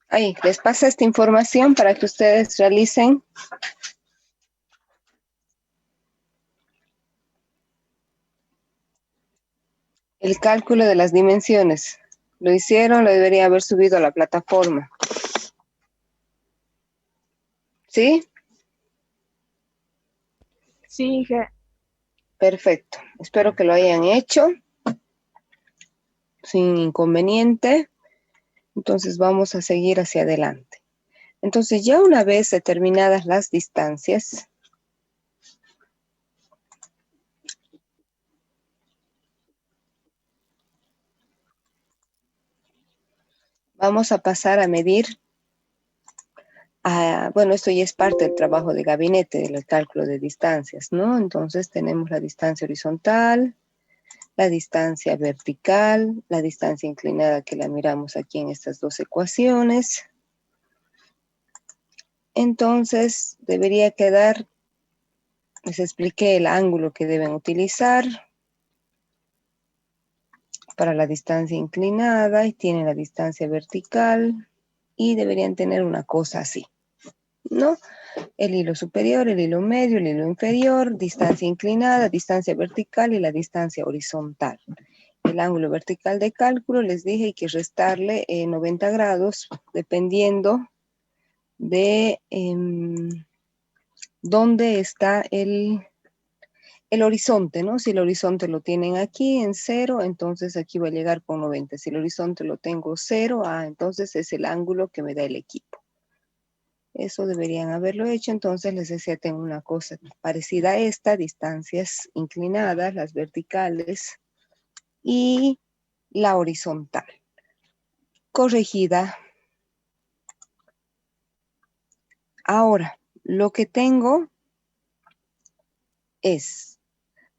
Ahí, les pasa esta información para que ustedes realicen el cálculo de las dimensiones. Lo hicieron, lo debería haber subido a la plataforma. ¿Sí? Sí, hija. Perfecto. Espero que lo hayan hecho sin inconveniente. Entonces vamos a seguir hacia adelante. Entonces ya una vez determinadas las distancias, vamos a pasar a medir, bueno, esto ya es parte del trabajo de gabinete, del cálculo de distancias, ¿no? Entonces tenemos la distancia horizontal, la distancia vertical, la distancia inclinada que la miramos aquí en estas dos ecuaciones. Entonces debería quedar, les expliqué el ángulo que deben utilizar para la distancia inclinada y tienen la distancia vertical y deberían tener una cosa así, ¿no? El hilo superior, el hilo medio, el hilo inferior, distancia inclinada, distancia vertical y la distancia horizontal. El ángulo vertical de cálculo, les dije, hay que restarle 90 grados dependiendo de dónde está el horizonte, ¿no? Si el horizonte lo tienen aquí en 0, entonces aquí va a llegar con 90. Si el horizonte lo tengo 0, entonces es el ángulo que me da el equipo. Eso deberían haberlo hecho, entonces les decía, tengo una cosa parecida a esta, distancias inclinadas, las verticales y la horizontal. Corregida. Ahora, lo que tengo es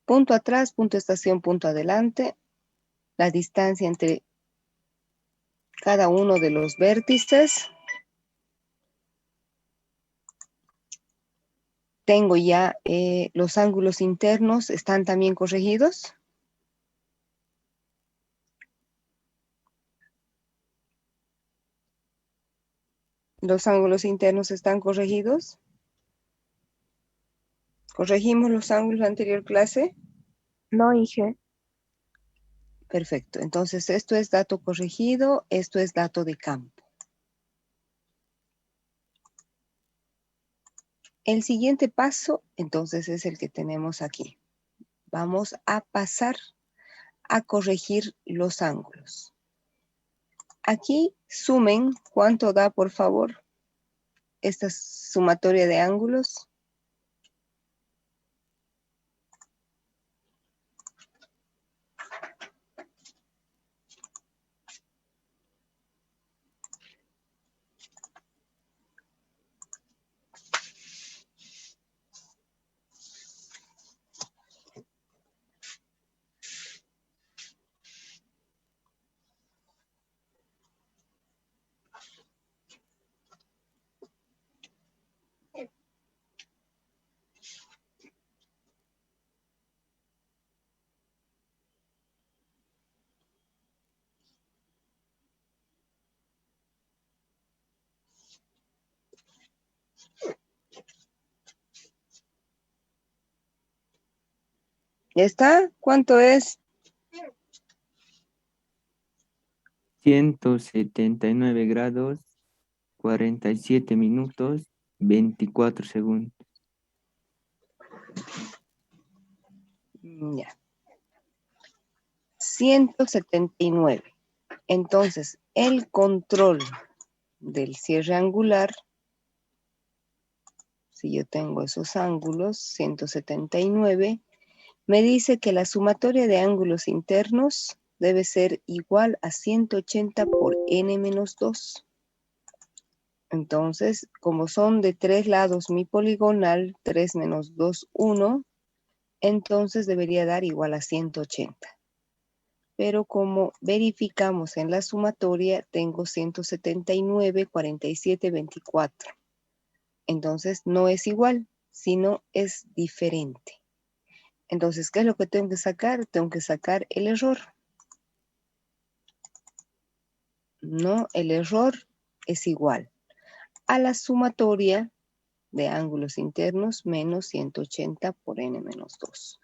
punto atrás, punto estación, punto adelante, la distancia entre cada uno de los vértices. Tengo ya los ángulos internos, ¿están también corregidos? ¿Los ángulos internos están corregidos? ¿Corregimos los ángulos de la anterior clase? No, hija. Perfecto. Entonces, esto es dato corregido, esto es dato de campo. El siguiente paso, entonces, es el que tenemos aquí. Vamos a pasar a corregir los ángulos. Aquí sumen, ¿cuánto da, por favor, esta sumatoria de ángulos? ¿Ya está? ¿Cuánto es? 179 grados, 47 minutos, 24 segundos. Ya. 179. Entonces, el control del cierre angular, si yo tengo esos ángulos, 179, me dice que la sumatoria de ángulos internos debe ser igual a 180 por n menos 2. Entonces, como son de 3 lados mi poligonal, 3 menos 2, 1, entonces debería dar igual a 180. Pero como verificamos en la sumatoria, tengo 179, 47, 24. Entonces no es igual, sino es diferente. Entonces, ¿qué es lo que tengo que sacar? Tengo que sacar el error. No, el error es igual a la sumatoria de ángulos internos menos 180 por n menos 2.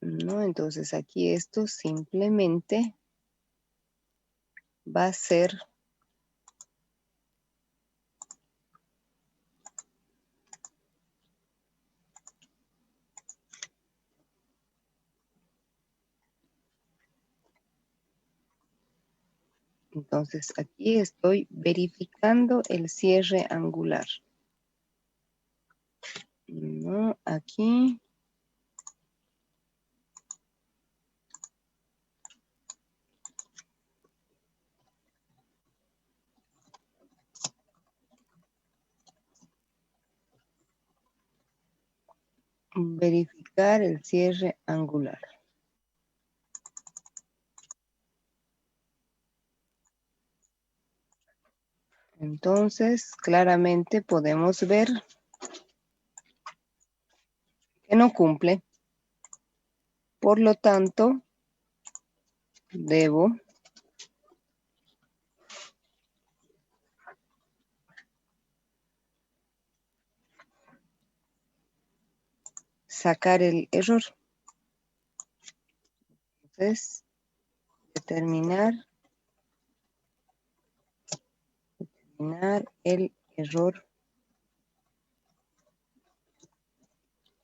¿No? Entonces aquí esto simplemente va a ser entonces aquí estoy verificando el cierre angular. ¿No? Aquí verificar el cierre angular. Entonces, claramente podemos ver que no cumple. Por lo tanto, debo sacar el error. Entonces, determinar el error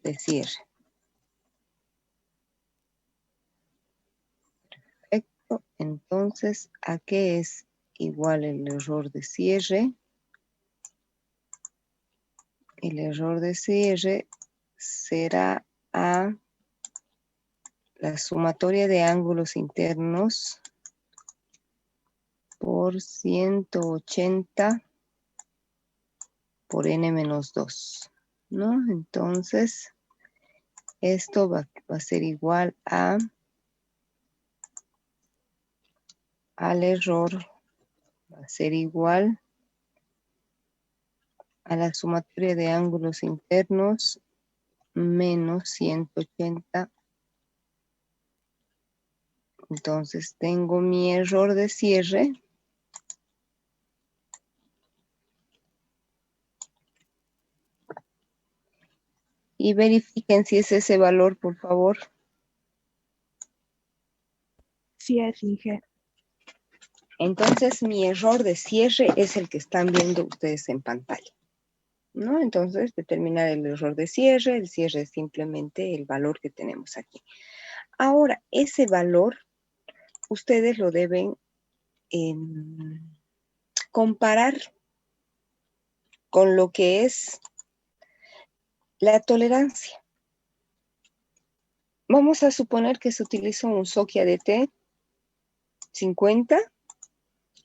de cierre. Perfecto. Entonces, ¿a qué es igual el error de cierre? El error de cierre será a la sumatoria de ángulos internos por 180 por n menos 2, ¿no? Entonces, esto va a ser igual al error, va a ser igual a la sumatoria de ángulos internos menos 180. Entonces, tengo mi error de cierre. Y verifiquen si es ese valor, por favor. Sí es, Inge. Entonces, mi error de cierre es el que están viendo ustedes en pantalla, ¿no? Entonces, determinar el error de cierre. El cierre es simplemente el valor que tenemos aquí. Ahora, ese valor, ustedes lo deben comparar con lo que es la tolerancia. Vamos a suponer que se utiliza un Sokia DT 50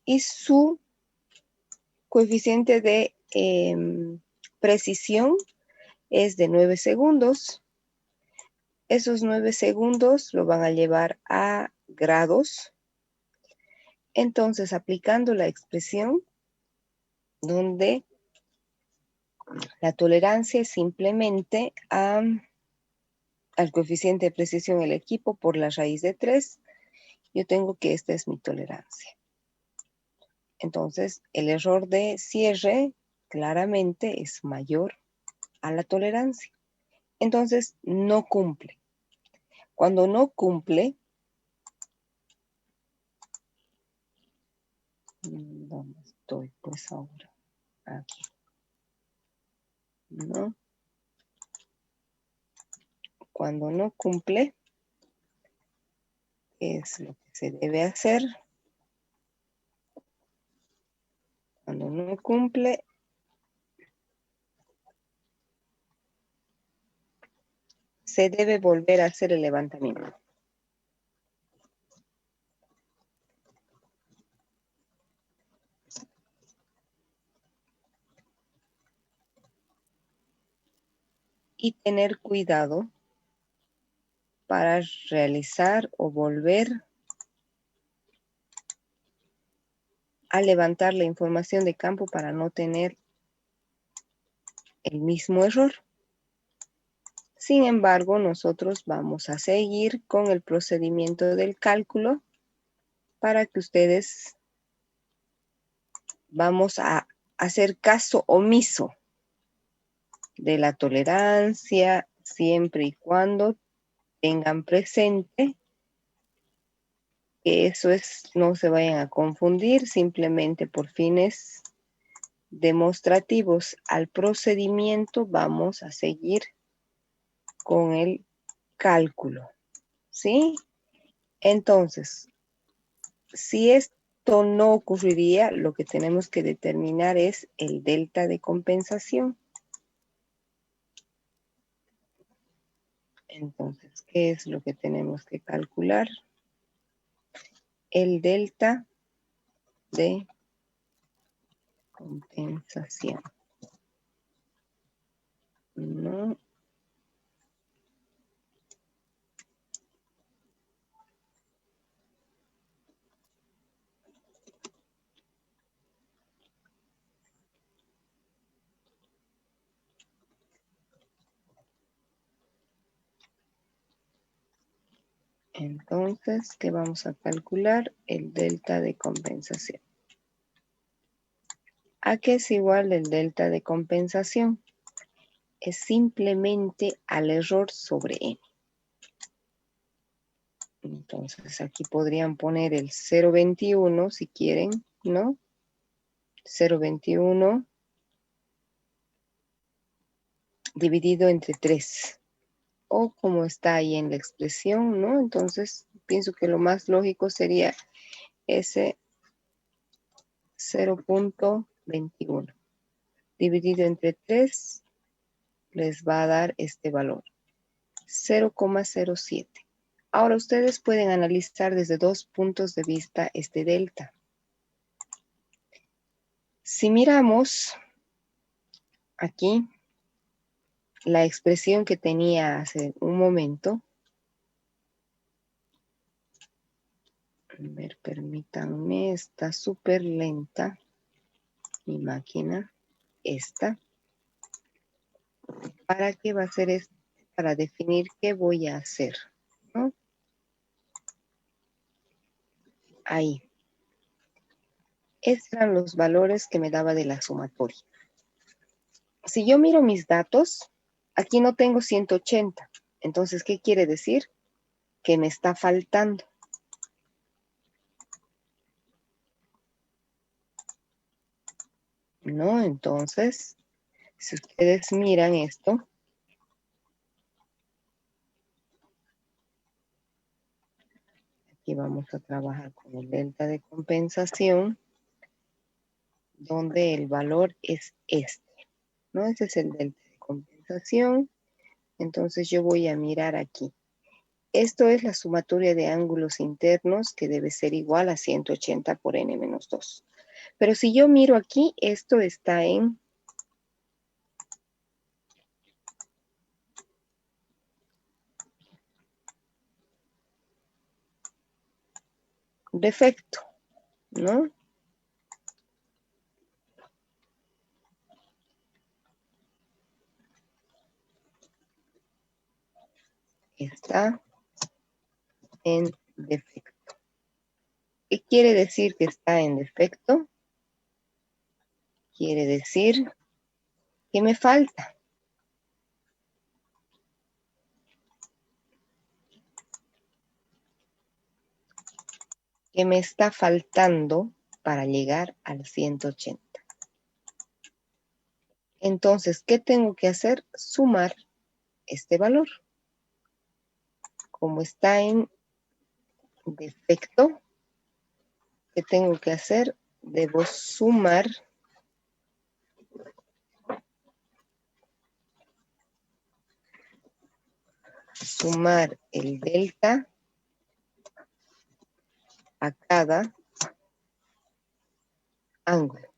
y su coeficiente de precisión es de 9 segundos. Esos 9 segundos lo van a llevar a grados. Entonces, aplicando la expresión donde la tolerancia es simplemente al coeficiente de precisión del equipo por la raíz de 3, yo tengo que esta es mi tolerancia. Entonces, el error de cierre claramente es mayor a la tolerancia. Entonces, no cumple. Cuando no cumple, ¿dónde estoy? Pues ahora, aquí, ¿no? Cuando no cumple, es lo que se debe hacer. Cuando no cumple, se debe volver a hacer el levantamiento. Y tener cuidado para realizar o volver a levantar la información de campo para no tener el mismo error. Sin embargo, nosotros vamos a seguir con el procedimiento del cálculo para que ustedes vamos a hacer caso omiso de la tolerancia siempre y cuando tengan presente que eso es, no se vayan a confundir simplemente por fines demostrativos. Al procedimiento vamos a seguir con el cálculo, ¿sí? Entonces, si esto no ocurriría, lo que tenemos que determinar es el delta de compensación. Entonces, ¿qué es lo que tenemos que calcular? El delta de compensación. ¿No? Entonces, ¿qué vamos a calcular? El delta de compensación. ¿A qué es igual el delta de compensación? Es simplemente al error sobre n. Entonces, aquí podrían poner el 0,21 si quieren, ¿no? 0,21 dividido entre 3. O como está ahí en la expresión, ¿no? Entonces, pienso que lo más lógico sería ese 0,21 dividido entre 3 les va a dar este valor, 0,07. Ahora ustedes pueden analizar desde dos puntos de vista este delta. Si miramos aquí la expresión que tenía hace un momento, a ver, permítanme, está súper lenta mi máquina, esta. ¿Para qué va a ser esto? Para definir qué voy a hacer, ¿no? Ahí. Estos eran los valores que me daba de la sumatoria. Si yo miro mis datos, aquí no tengo 180. Entonces, ¿qué quiere decir? Que me está faltando. ¿No? Entonces, si ustedes miran esto, aquí vamos a trabajar con el delta de compensación, donde el valor es este, ¿no? Este es el delta de compensación. Entonces yo voy a mirar aquí. Esto es la sumatoria de ángulos internos que debe ser igual a 180 por n menos 2. Pero si yo miro aquí, esto está en defecto, ¿no? Está en defecto. ¿Qué quiere decir que está en defecto? Quiere decir que me falta. Que me está faltando para llegar al 180. Entonces, ¿qué tengo que hacer? Sumar este valor. Como está en defecto, ¿qué tengo que hacer? Debo sumar el delta a cada ángulo.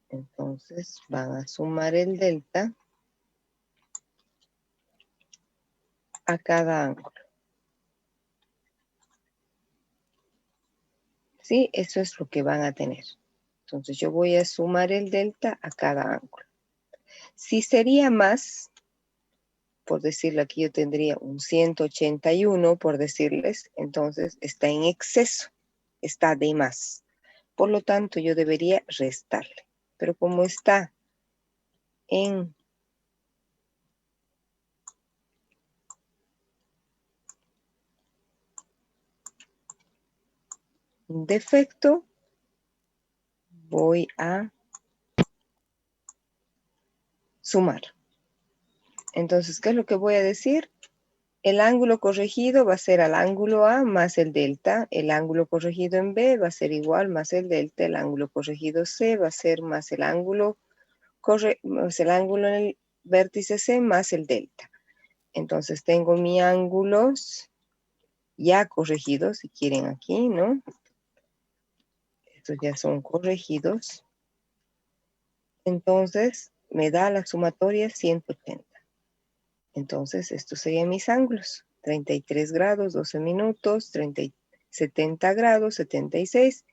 Entonces van a sumar el delta a cada ángulo. ¿Sí? Eso es lo que van a tener. Entonces yo voy a sumar el delta a cada ángulo. Si sería más, por decirle aquí yo tendría un 181, por decirles, entonces está en exceso, está de más. Por lo tanto, yo debería restarle. Pero como está en defecto, voy a sumar. Entonces, ¿qué es lo que voy a decir? El ángulo corregido va a ser al ángulo A más el delta. El ángulo corregido en B va a ser igual más el delta. El ángulo corregido C va a ser más el ángulo en el vértice C más el delta. Entonces tengo mis ángulos ya corregidos, si quieren aquí, ¿no? Estos ya son corregidos. Entonces me da la sumatoria 180. Entonces estos serían mis ángulos. 33 grados, 12 minutos, 70 grados, 76.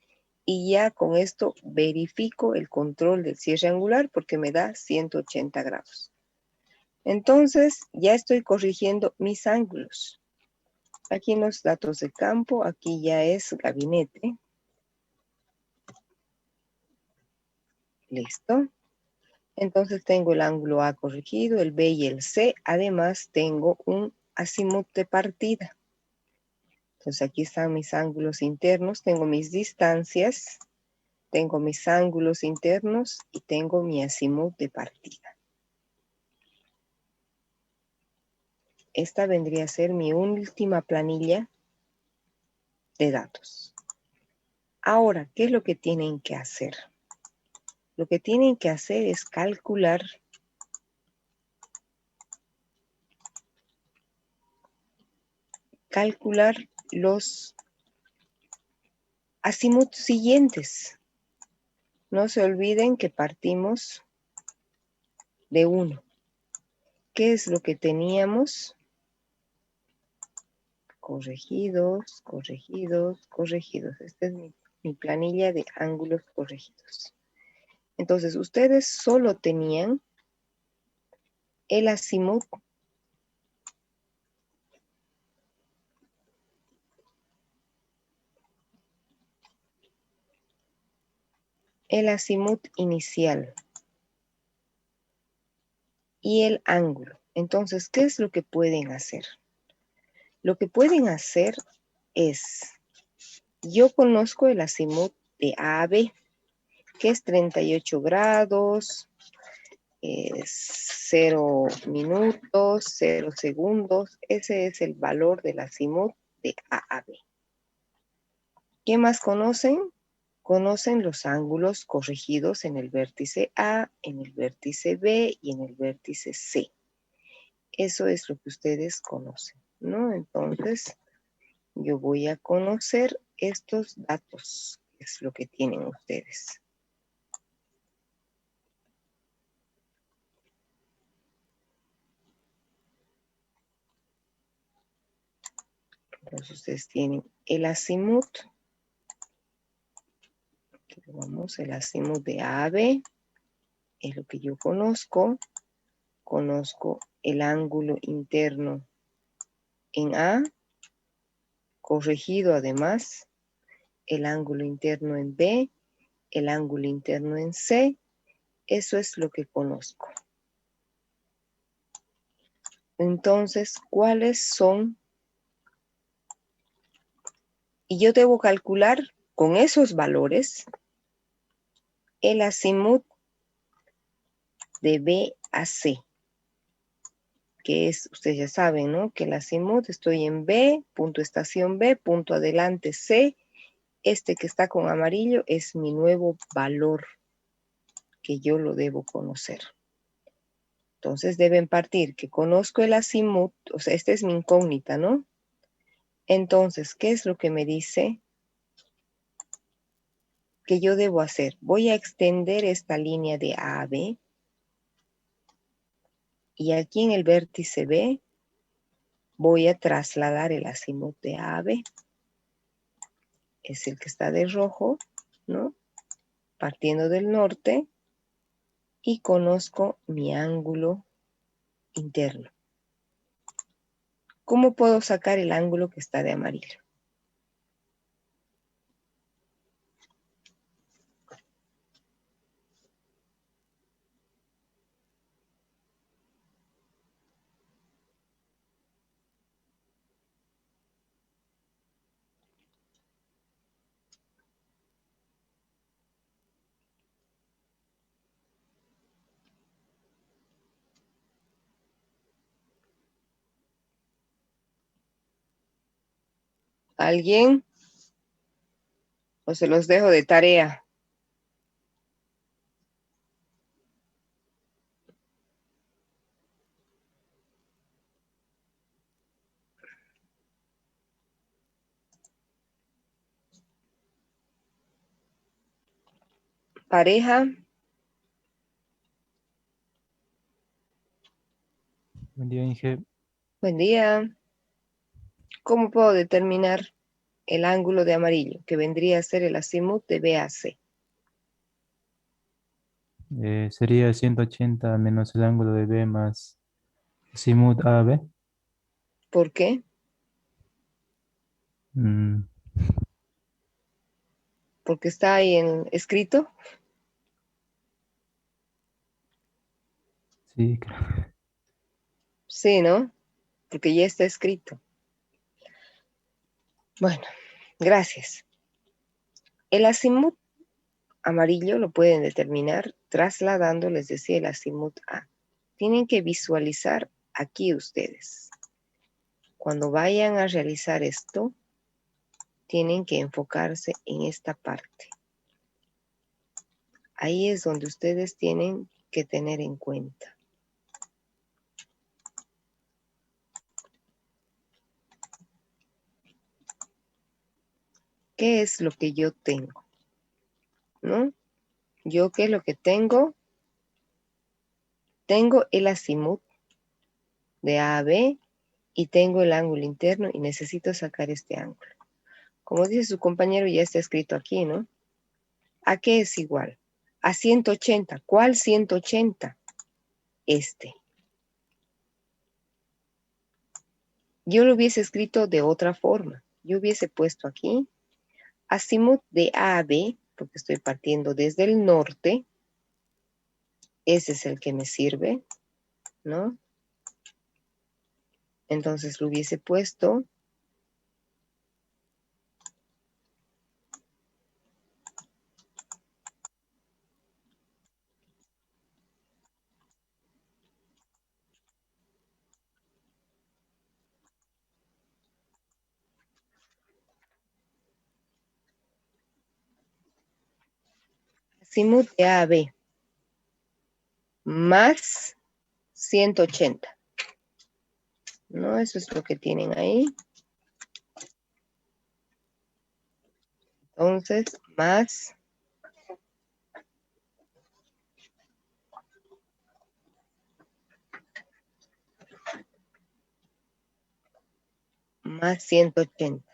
Y ya con esto verifico el control del cierre angular porque me da 180 grados. Entonces ya estoy corrigiendo mis ángulos. Aquí en los datos de campo, aquí ya es gabinete. Listo. Entonces tengo el ángulo A corregido, el B y el C. Además tengo un azimut de partida. Entonces aquí están mis ángulos internos, tengo mis distancias, tengo mis ángulos internos y tengo mi azimut de partida. Esta vendría a ser mi última planilla de datos. Ahora, ¿qué es lo que tienen que hacer? Lo que tienen que hacer es calcular los azimuts siguientes. No se olviden que partimos de 1. ¿Qué es lo que teníamos? Corregidos, corregidos, corregidos. Esta es mi planilla de ángulos corregidos. Entonces, ustedes solo tenían el azimut inicial y el ángulo. Entonces, ¿qué es lo que pueden hacer? Lo que pueden hacer es, yo conozco el azimut de A a B, que es 38 grados, 0 minutos, 0 segundos. Ese es el valor del azimut de A a B. ¿Qué más conocen? Conocen los ángulos corregidos en el vértice A, en el vértice B y en el vértice C. Eso es lo que ustedes conocen, ¿no? Entonces, yo voy a conocer estos datos, que es lo que tienen ustedes. Entonces, ustedes tienen el azimut. Vamos, el azimut de A a B es lo que yo conozco. Conozco el ángulo interno en A, corregido además, el ángulo interno en B, el ángulo interno en C. Eso es lo que conozco. Entonces, ¿cuáles son? Y yo debo calcular con esos valores el azimut de B a C, que es, ustedes ya saben, ¿no? Que el azimut, estoy en B, punto estación B, punto adelante C. Este que está con amarillo es mi nuevo valor que yo lo debo conocer. Entonces deben partir que conozco el azimut, o sea, esta es mi incógnita, ¿no? Entonces, ¿qué es lo que me dice que yo debo hacer? Voy a extender esta línea de A a B. Y aquí en el vértice B voy a trasladar el azimut de A a B. Es el que está de rojo, ¿no? Partiendo del norte y conozco mi ángulo interno. ¿Cómo puedo sacar el ángulo que está de amarillo? ¿Alguien? O se los dejo de tarea. Pareja. Buen día, Inge. Buen día. ¿Cómo puedo determinar el ángulo de amarillo, que vendría a ser el azimut de BAC? Sería 180 menos el ángulo de B más azimut AB. ¿Por qué? Mm, Porque está ahí escrito. sí, creo. Sí, ¿no? Porque ya está escrito. Bueno, gracias. El azimut amarillo lo pueden determinar trasladando, les decía, el azimut A. Tienen que visualizar aquí ustedes. Cuando vayan a realizar esto, tienen que enfocarse en esta parte. Ahí es donde ustedes tienen que tener en cuenta. ¿Qué es lo que yo tengo? ¿No? ¿Yo qué es lo que tengo? Tengo el azimut de A a B y tengo el ángulo interno y necesito sacar este ángulo. Como dice su compañero, ya está escrito aquí, ¿no? ¿A qué es igual? A 180. ¿Cuál 180? Este. Yo lo hubiese escrito de otra forma. Yo hubiese puesto aquí azimut de A a B, porque estoy partiendo desde el norte. Ese es el que me sirve, ¿no? Entonces lo hubiese puesto azimut de A a B más 180. ¿No? Eso es lo que tienen ahí. Entonces, más 180.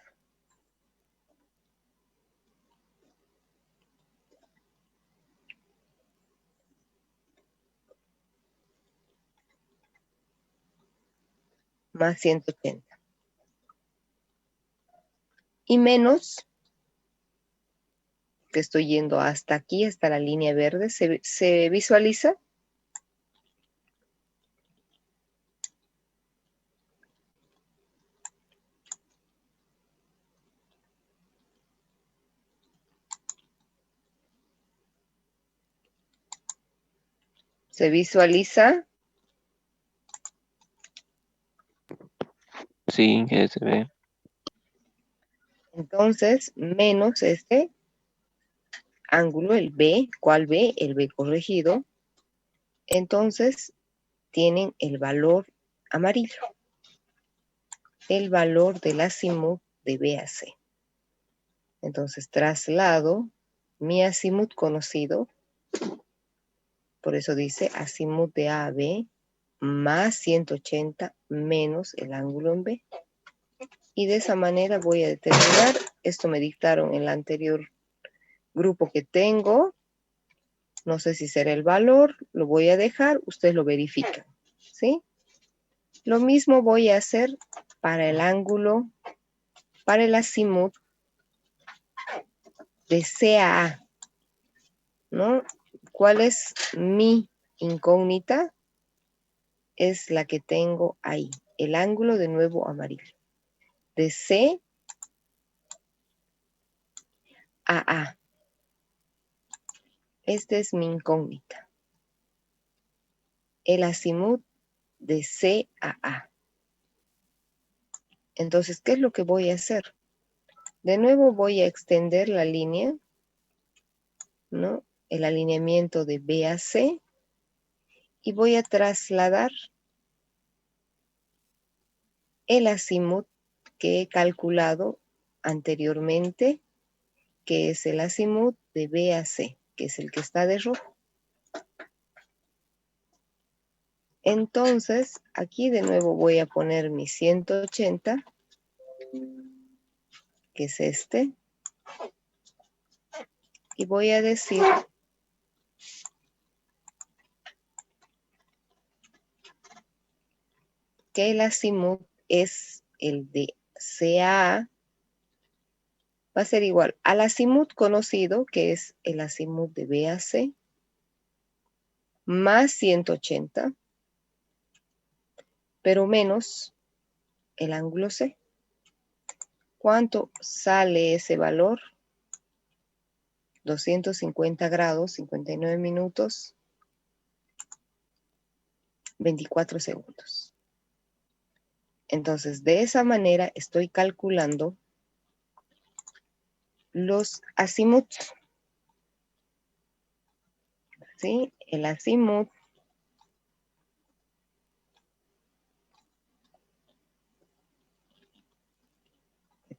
Más 180. Y menos, que estoy yendo hasta aquí, hasta la línea verde, ¿se visualiza? ¿Se visualiza? Sí, que se ve. Entonces, menos este ángulo, el B. ¿Cuál B? El B corregido. Entonces, tienen el valor amarillo. El valor del azimut de B a C. Entonces, traslado mi azimut conocido. Por eso dice azimut de A a B más 180 menos el ángulo en B. Y de esa manera voy a determinar, esto me dictaron en el anterior grupo que tengo, no sé si será el valor, lo voy a dejar, ustedes lo verifican, ¿sí? Lo mismo voy a hacer para el ángulo, para el azimut de CA, ¿no? ¿Cuál es mi incógnita? Es la que tengo ahí, el ángulo de nuevo amarillo, de C a A. Esta es mi incógnita. El azimut de C a A. Entonces, ¿qué es lo que voy a hacer? De nuevo voy a extender la línea, ¿no? El alineamiento de B a C y voy a trasladar el azimut que he calculado anteriormente, que es el azimut de B a C, que es el que está de rojo. Entonces, aquí de nuevo voy a poner mi 180, que es este, y voy a decir que el azimut es el de CA, va a ser igual al azimut conocido, que es el azimut de BAC, más 180, pero menos el ángulo C. ¿Cuánto sale ese valor? 250 grados, 59 minutos, 24 segundos. Entonces, de esa manera estoy calculando los azimuts, ¿sí? El azimut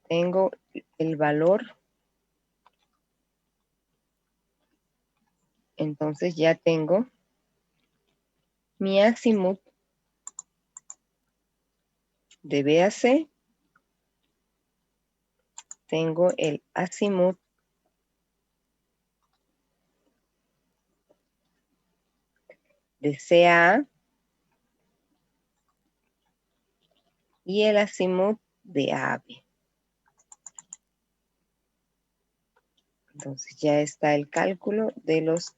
tengo el valor, entonces ya tengo mi azimut de B a C, tengo el azimut de CA y el azimut de AB. Entonces ya está el cálculo de los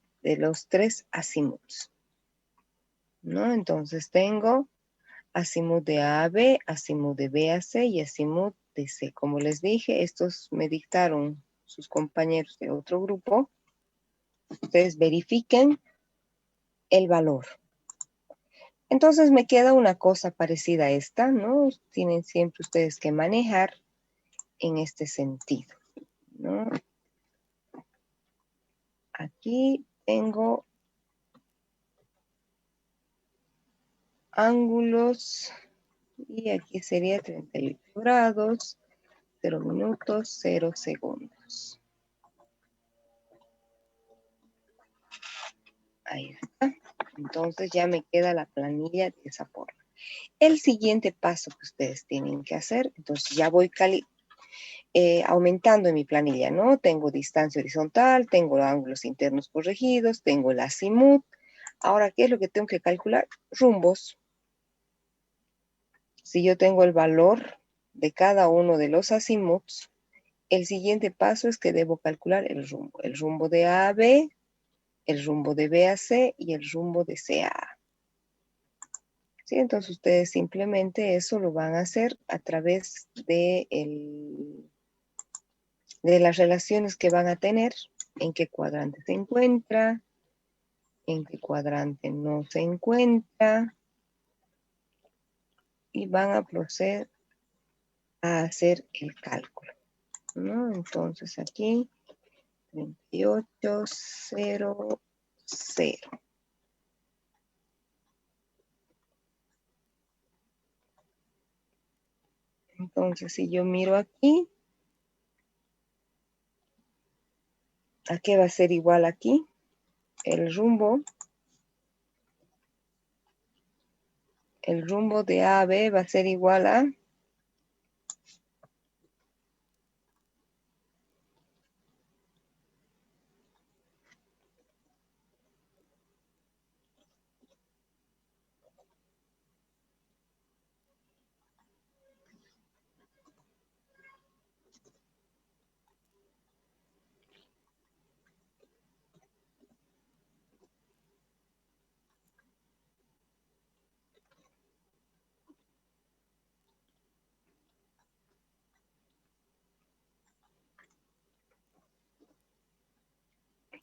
tres azimuts, ¿no? Entonces tengo azimut de AB, azimut de BAC y azimut de C. Como les dije, estos me dictaron sus compañeros de otro grupo. Ustedes verifiquen el valor. Entonces me queda una cosa parecida a esta, ¿no? Tienen siempre ustedes que manejar en este sentido, ¿no? Aquí tengo ángulos y aquí sería 38 grados, 0 minutos, 0 segundos. Ahí está. Entonces ya me queda la planilla de esa forma. El siguiente paso que ustedes tienen que hacer, entonces ya voy aumentando en mi planilla, ¿no? Tengo distancia horizontal, tengo los ángulos internos corregidos, tengo el azimut. Ahora, ¿qué es lo que tengo que calcular? Rumbos. Si yo tengo el valor de cada uno de los azimuts, el siguiente paso es que debo calcular el rumbo de A a B, el rumbo de B a C y el rumbo de C a A. ¿Sí? Entonces ustedes simplemente eso lo van a hacer a través de las relaciones que van a tener, en qué cuadrante se encuentra, en qué cuadrante no se encuentra, y van a proceder a hacer el cálculo, ¿no? Entonces aquí 38,00. Entonces, si yo miro aquí, ¿a qué va a ser igual aquí? El rumbo de A a B va a ser igual a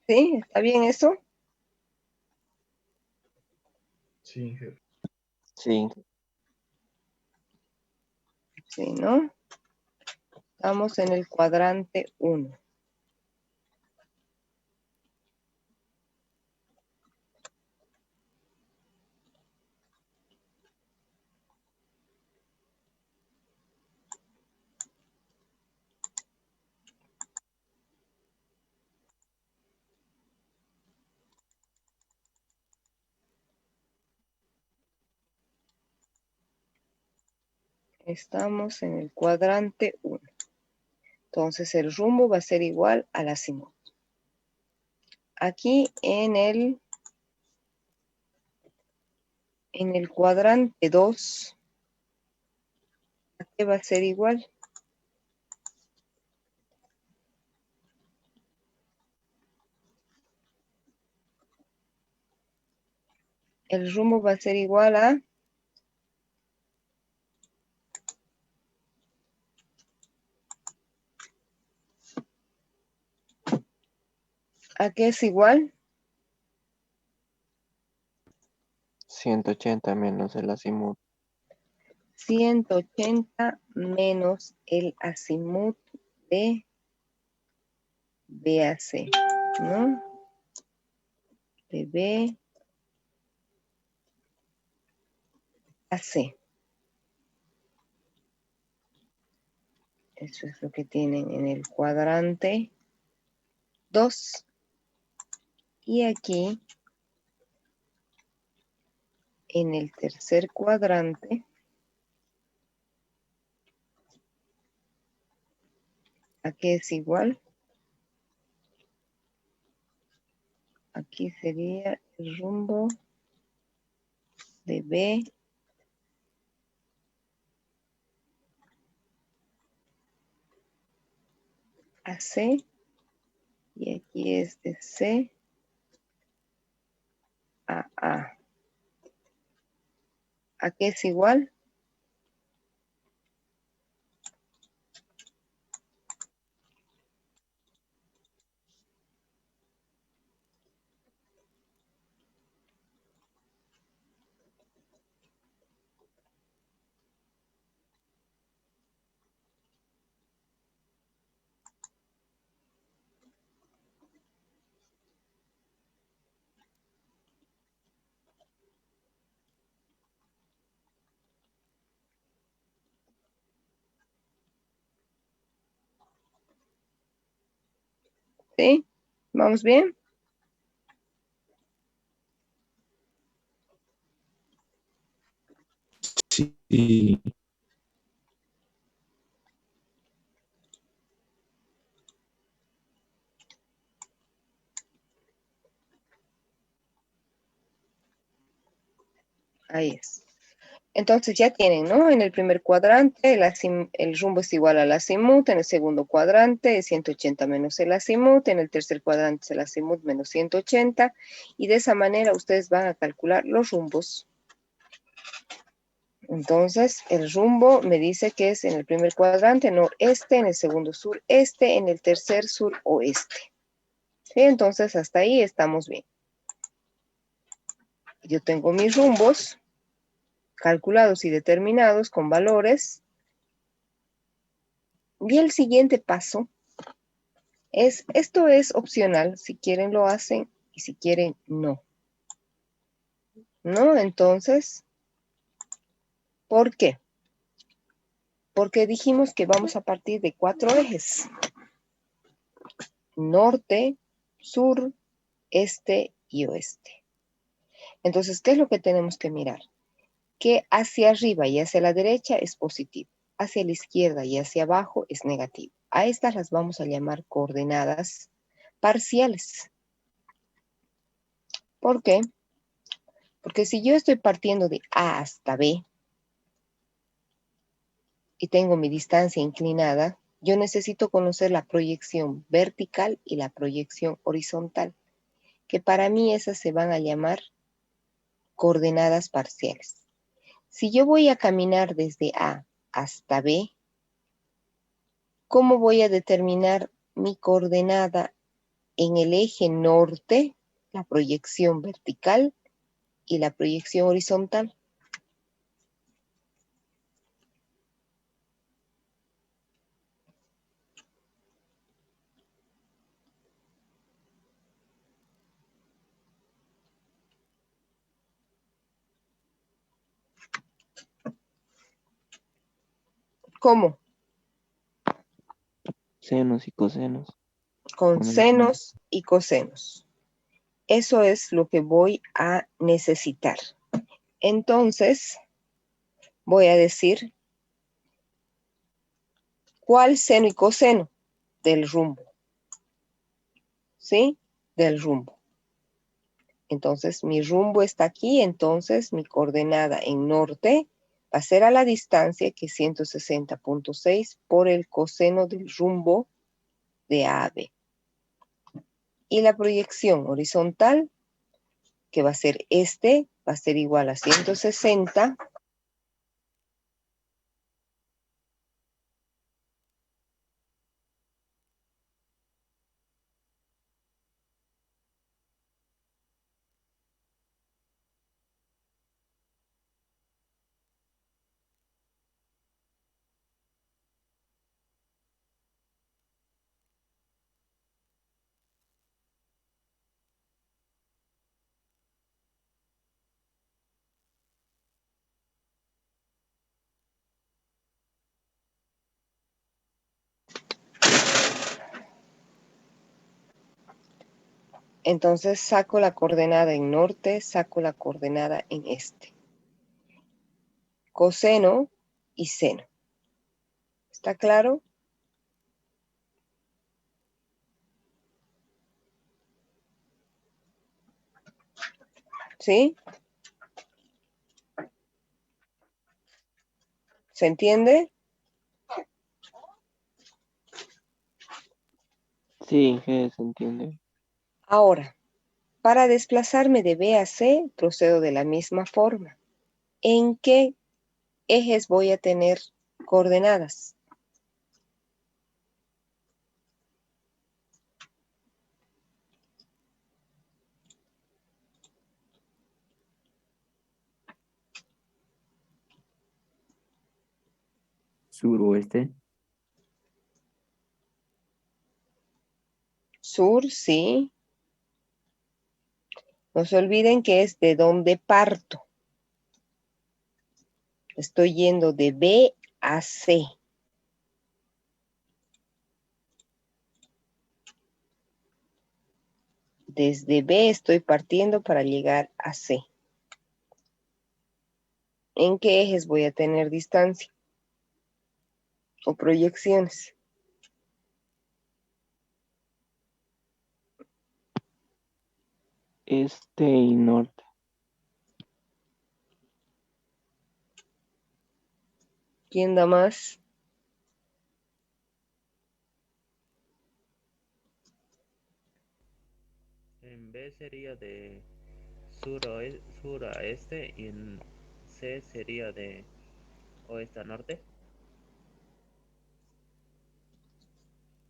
¿Sí? ¿Está bien eso? Sí, jefe. Sí. Sí, ¿no? Estamos en el cuadrante 1. Estamos en el cuadrante 1. Entonces el rumbo va a ser igual al azimut. Aquí en el cuadrante 2, ¿a qué va a ser igual? El rumbo va a ser igual a... ¿A qué es igual? 180 menos el azimut. 180 menos el azimut de B a C, ¿no? De B a C. Eso es lo que tienen en el cuadrante 2. Y aquí, en el tercer cuadrante, ¿a qué es igual? Aquí sería el rumbo de B a C. Y aquí es de C a A. ¿A qué es igual? ¿Sí? ¿Vamos bien? Sí. Ahí es. Entonces ya tienen, ¿no? En el primer cuadrante el rumbo es igual al azimut, en el segundo cuadrante es 180 menos el azimut, en el tercer cuadrante es el azimut menos 180, y de esa manera ustedes van a calcular los rumbos. Entonces el rumbo me dice que es en el primer cuadrante noreste, en el segundo sureste, en el tercer suroeste. ¿Sí? Entonces hasta ahí estamos bien. Yo tengo mis rumbos calculados y determinados con valores. Y el siguiente paso esto es opcional, si quieren lo hacen y si quieren no. ¿No? Entonces, ¿por qué? Porque dijimos que vamos a partir de 4 ejes. Norte, sur, este y oeste. Entonces, ¿qué es lo que tenemos que mirar? Que hacia arriba y hacia la derecha es positivo. Hacia la izquierda y hacia abajo es negativo. A estas las vamos a llamar coordenadas parciales. ¿Por qué? Porque si yo estoy partiendo de A hasta B y tengo mi distancia inclinada, yo necesito conocer la proyección vertical y la proyección horizontal, que para mí esas se van a llamar coordenadas parciales. Si yo voy a caminar desde A hasta B, ¿cómo voy a determinar mi coordenada en el eje norte, la proyección vertical y la proyección horizontal. ¿Cómo? Senos y cosenos. Con Con el- senos y cosenos. Eso es lo que voy a necesitar. Entonces, voy a decir cuál seno y coseno del rumbo. ¿Sí? Del rumbo. Entonces, mi rumbo está aquí, entonces mi coordenada en norte va a ser a la distancia que es 160.6 por el coseno del rumbo de AB. Y la proyección horizontal, que va a ser va a ser igual a 160 Entonces saco la coordenada en norte, saco la coordenada en este. Coseno y seno. ¿Está claro? ¿Sí? ¿Se entiende? Sí, G, se entiende. Ahora, para desplazarme de B a C, procedo de la misma forma. ¿En qué ejes voy a tener coordenadas? Suroeste. Sur, sí. No se olviden que es de donde parto. Estoy yendo de B a C. Desde B estoy partiendo para llegar a C. ¿En qué ejes voy a tener distancia? O proyecciones. Este y norte. ¿Quién da más? En B sería de sur a este y en C sería de oeste a norte.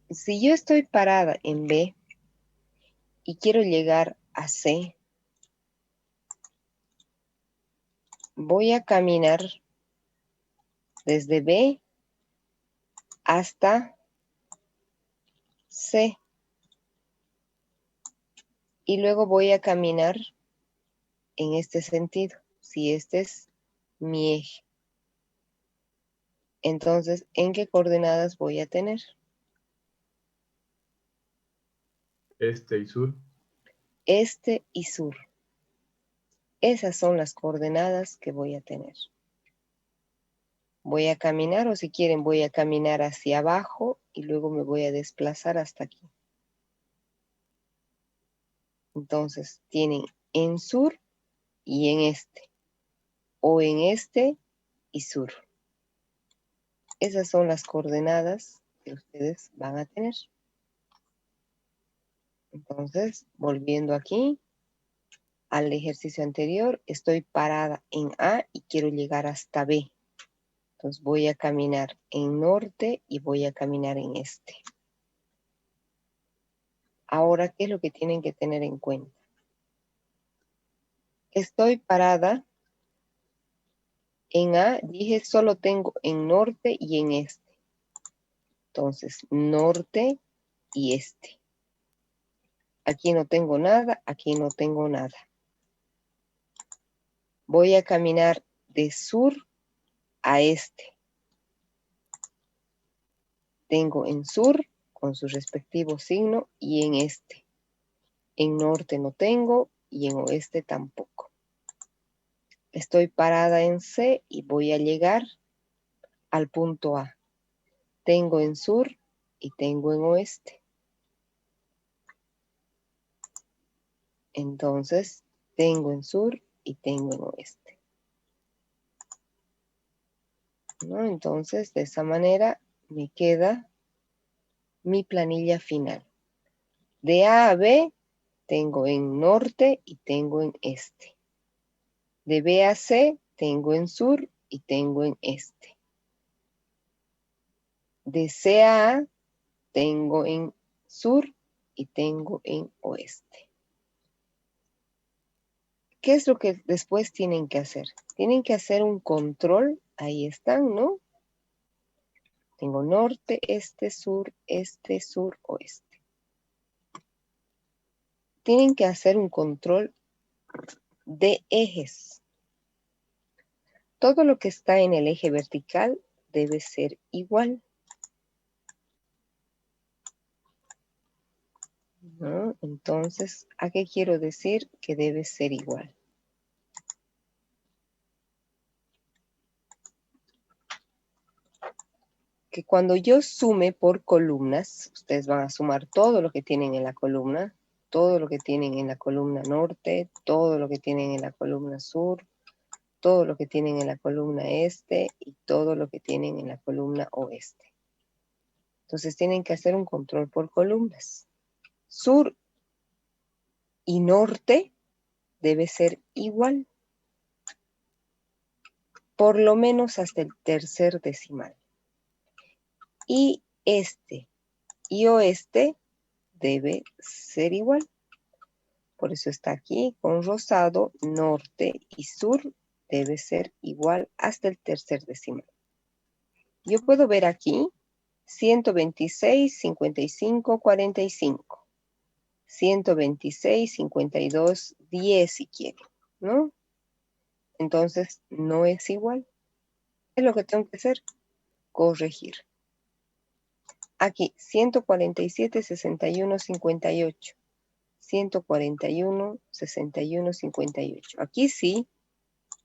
Si yo estoy parada en B y quiero llegar a C, voy a caminar desde B hasta C. Y luego voy a caminar en este sentido, si este es mi eje. Entonces, ¿en qué coordenadas voy a tener? Este y sur. Este y sur. Esas son las coordenadas que voy a tener. Voy a caminar, o si quieren, voy a caminar hacia abajo y luego me voy a desplazar hasta aquí. Entonces, tienen en sur y en este, o en este y sur. Esas son las coordenadas que ustedes van a tener. Entonces, volviendo aquí al ejercicio anterior, estoy parada en A y quiero llegar hasta B. Entonces voy a caminar en norte y voy a caminar en este. Ahora, Ahora, ¿qué es lo que tienen que tener en cuenta? Estoy parada en A, dije solo tengo en norte y en este. Entonces, norte y este. Aquí no tengo nada, aquí no tengo nada. Voy a caminar de sur a este. Tengo en sur con su respectivo signo y en este. En norte no tengo y en oeste tampoco. Estoy parada en C y voy a llegar al punto A. Tengo en sur y tengo en oeste. Entonces, tengo en sur y tengo en oeste. ¿No? Entonces, de esa manera me queda mi planilla final. De A a B, tengo en norte y tengo en este. De B a C, tengo en sur y tengo en este. De C a A, tengo en sur y tengo en oeste. ¿Qué es lo que después tienen que hacer? Tienen que hacer un control. Ahí están, ¿no? Tengo norte, este, sur, oeste. Tienen que hacer un control de ejes. Todo lo que está en el eje vertical debe ser igual. ¿No? Entonces, ¿a qué quiero decir que debe ser igual? Que cuando yo sume por columnas, ustedes van a sumar todo lo que tienen en la columna, todo lo que tienen en la columna norte, todo lo que tienen en la columna sur, todo lo que tienen en la columna este y todo lo que tienen en la columna oeste. Entonces tienen que hacer un control por columnas. Sur y norte debe ser igual, por lo menos hasta el tercer decimal. Y este y oeste debe ser igual. Por eso está aquí con rosado, norte y sur debe ser igual hasta el tercer decimal. Yo puedo ver aquí 126, 55, 45. 126, 52, 10 si quieren, ¿no? Entonces no es igual. ¿Qué es lo que tengo que hacer? Corregir. Aquí 147, 61, 58. 141, 61, 58. Aquí sí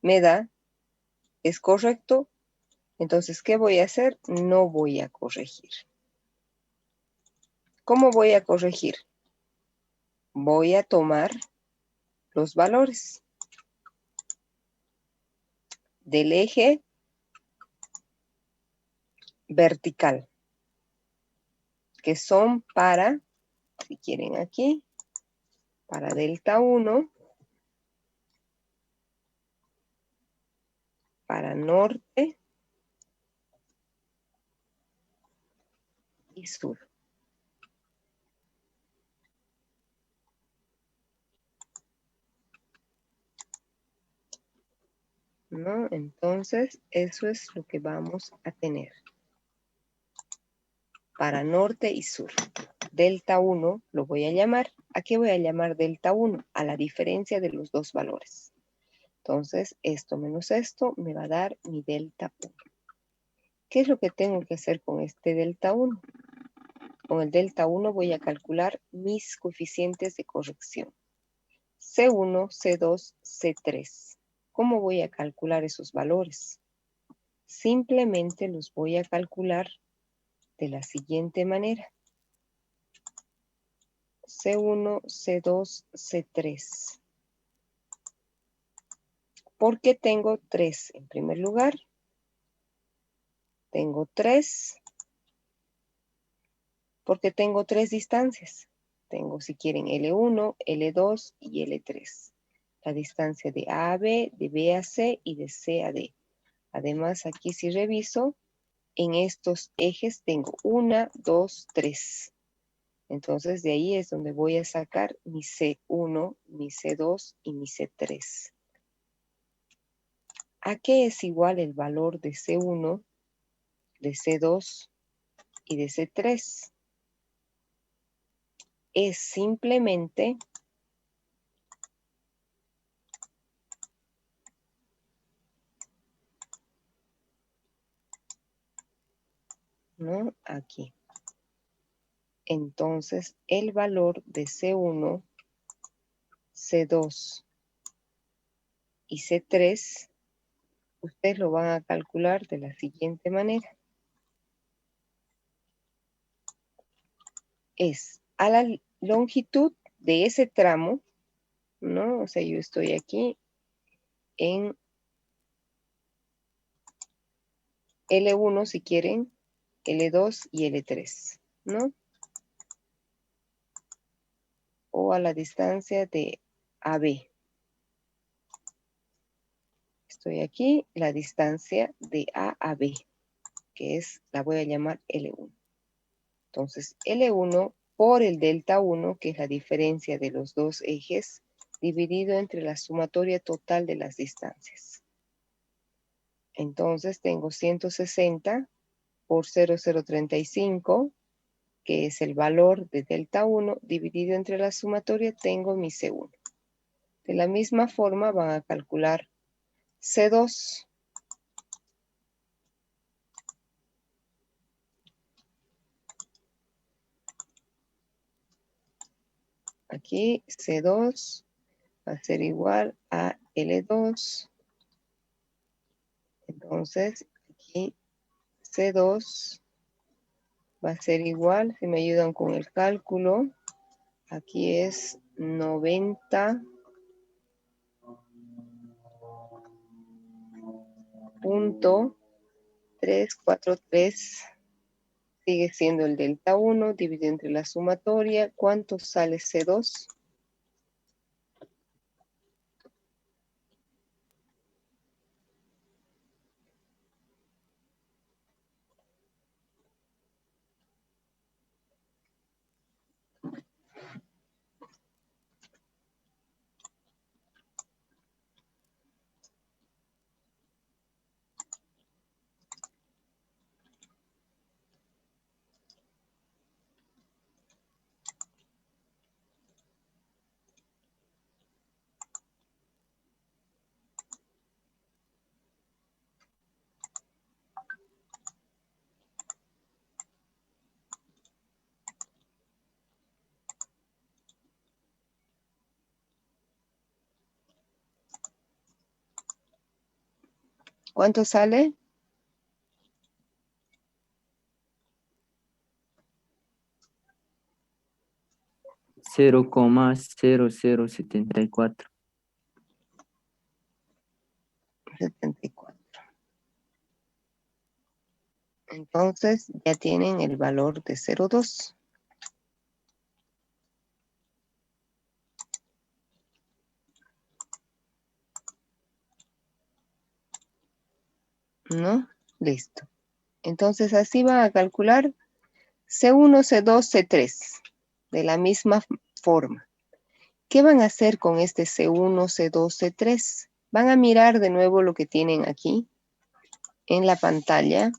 me da, es correcto. Entonces, ¿qué voy a hacer? No voy a corregir. ¿Cómo voy a corregir? Voy a tomar los valores del eje vertical, que son para, si quieren aquí, para delta 1, para norte y sur. ¿No? Entonces, eso es lo que vamos a tener. Para norte y sur. Delta 1 lo voy a llamar. ¿A qué voy a llamar delta 1? A la diferencia de los dos valores. Entonces, esto menos esto me va a dar mi delta 1. ¿Qué es lo que tengo que hacer con este delta 1? Con el delta 1 voy a calcular mis coeficientes de corrección. C1, C2, C3. ¿Cómo voy a calcular esos valores? Simplemente los voy a calcular de la siguiente manera. C1, C2, C3. ¿Por qué tengo 3? En primer lugar, tengo 3 porque tengo 3 distancias. Tengo, si quieren, L1, L2 y L3. La distancia de A a B, de B a C y de C a D. Además, aquí si reviso, en estos ejes tengo 1, 2, 3. Entonces de ahí es donde voy a sacar mi C1, mi C2 y mi C3. ¿A qué es igual el valor de C1, de C2 y de C3? Es simplemente ¿no? Aquí. Entonces, el valor de C1, C2 y C3, ustedes lo van a calcular de la siguiente manera. Es a la longitud de ese tramo, ¿no? O sea, yo estoy aquí en L1 si quieren, L2 y L3, ¿no? O a la distancia de AB. Estoy aquí, la distancia de A a B, que es, la voy a llamar L1. Entonces, L1 por el delta 1, que es la diferencia de los dos ejes, dividido entre la sumatoria total de las distancias. Entonces, tengo 160 por 0,035, que es el valor de delta 1, dividido entre la sumatoria, tengo mi C1. De la misma forma, van a calcular C2. Aquí C2 va a ser igual a L2. Entonces, aquí C2 va a ser igual, si me ayudan con el cálculo, aquí es 90.343, sigue siendo el delta 1, dividido entre la sumatoria. ¿Cuánto sale C2? ¿Cuánto sale? Cero coma 0074. 74. Entonces ya tienen el valor de 0,2. ¿No? Listo. Entonces así van a calcular C1, C2, C3. De la misma forma. ¿Qué van a hacer con este C1, C2, C3? Van a mirar de nuevo lo que tienen aquí en la pantalla.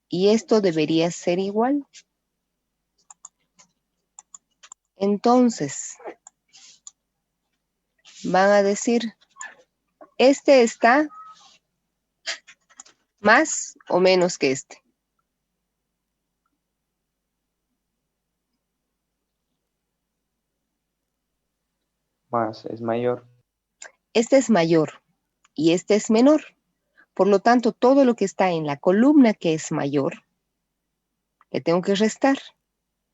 Y esto debería ser igual. Entonces, van a decir, este está más o menos que este. Más, es mayor. Este es mayor y este es menor. Por lo tanto, todo lo que está en la columna que es mayor, le tengo que restar.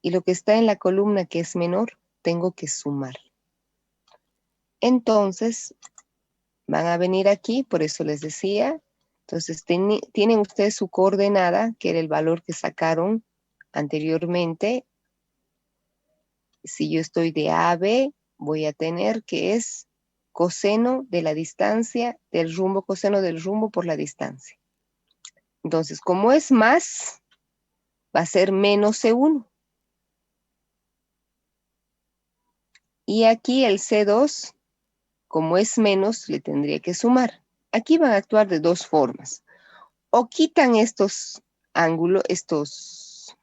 Y lo que está en la columna que es menor, tengo que sumar. Entonces, van a venir aquí, por eso les decía. Entonces, tienen ustedes su coordenada, que era el valor que sacaron anteriormente. Si yo estoy de A a B, voy a tener que es coseno de la distancia del rumbo, coseno del rumbo por la distancia. Entonces, como es más, va a ser menos C1. Y aquí el C2, como es menos, le tendría que sumar. Aquí van a actuar de dos formas. O quitan estos ángulos, estos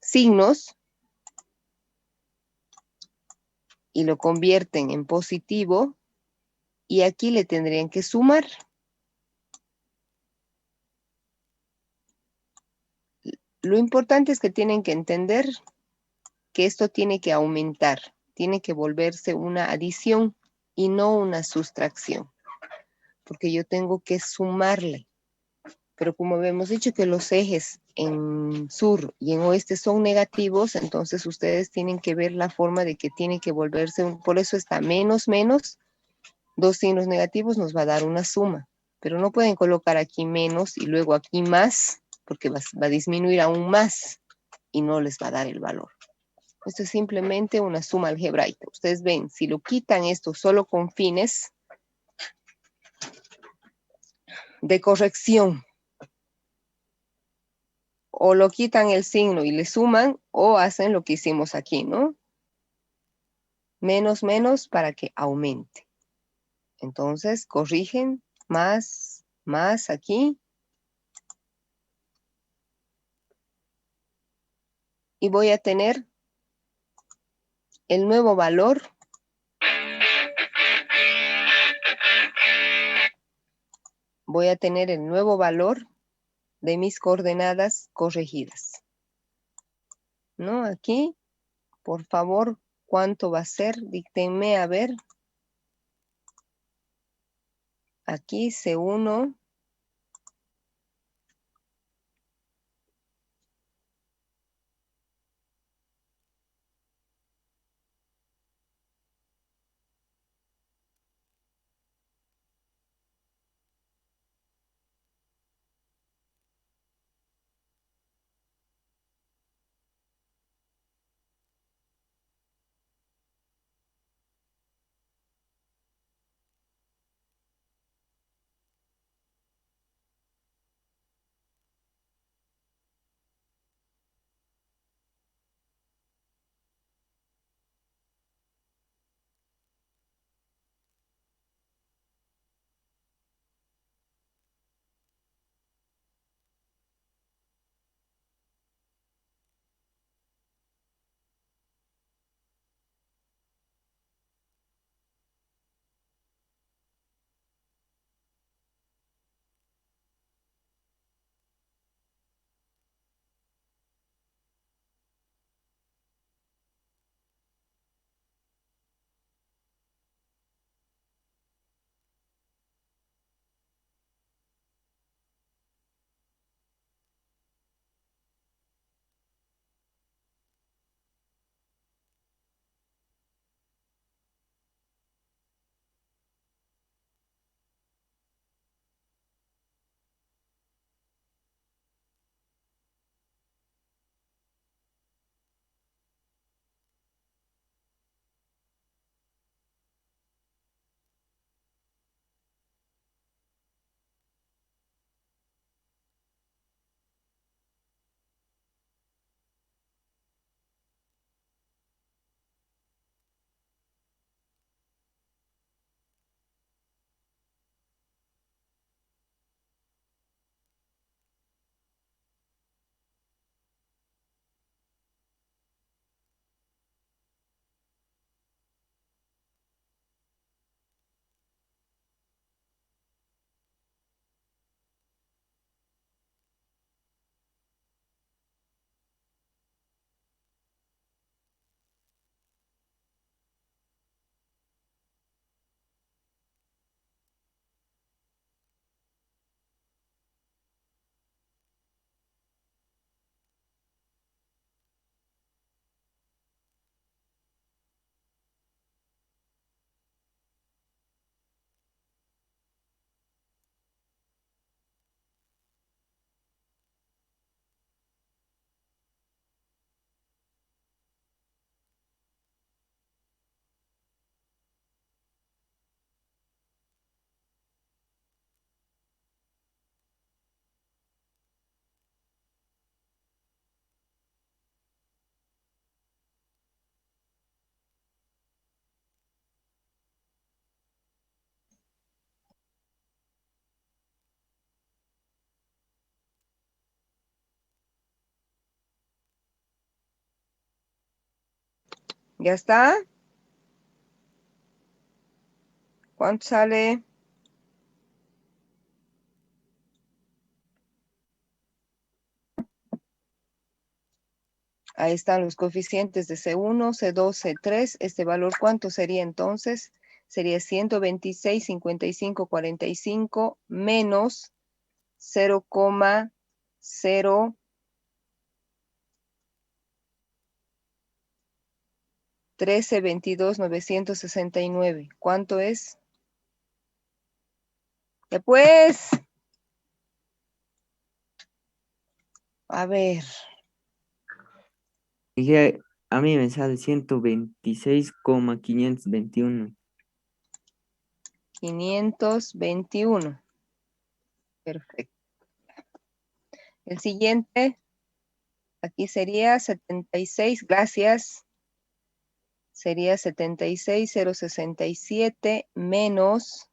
signos, y lo convierten en positivo, y aquí le tendrían que sumar. Lo importante es que tienen que entender que esto tiene que aumentar, tiene que volverse una adición y no una sustracción, porque yo tengo que sumarle. Pero como habíamos dicho que los ejes en sur y en oeste son negativos, entonces ustedes tienen que ver la forma de que tiene que volverse, por eso está menos, menos, dos signos negativos nos va a dar una suma, pero no pueden colocar aquí menos y luego aquí más, porque va a disminuir aún más y no les va a dar el valor. Esto es simplemente una suma algebraica. Ustedes ven, si lo quitan esto solo con fines de corrección, o lo quitan el signo y le suman, o hacen lo que hicimos aquí, ¿no? Menos, menos para que aumente. Entonces, corrigen más, más aquí. Y voy a tener el nuevo valor. Voy a tener el nuevo valor de mis coordenadas corregidas. ¿No? Aquí, por favor, ¿cuánto va a ser? Díctenme a ver. Aquí C1. ¿Ya está? ¿Cuánto sale? Ahí están los coeficientes de C1, C2, C3. Este valor, ¿cuánto sería entonces? Sería 126, 55, 45 menos 0,0 13, 22, 969. ¿Cuánto es? Después, a ver, Dije, a mí me sale 126,521. 521. Perfecto. El siguiente, aquí sería 76, gracias. Sería 76,067 menos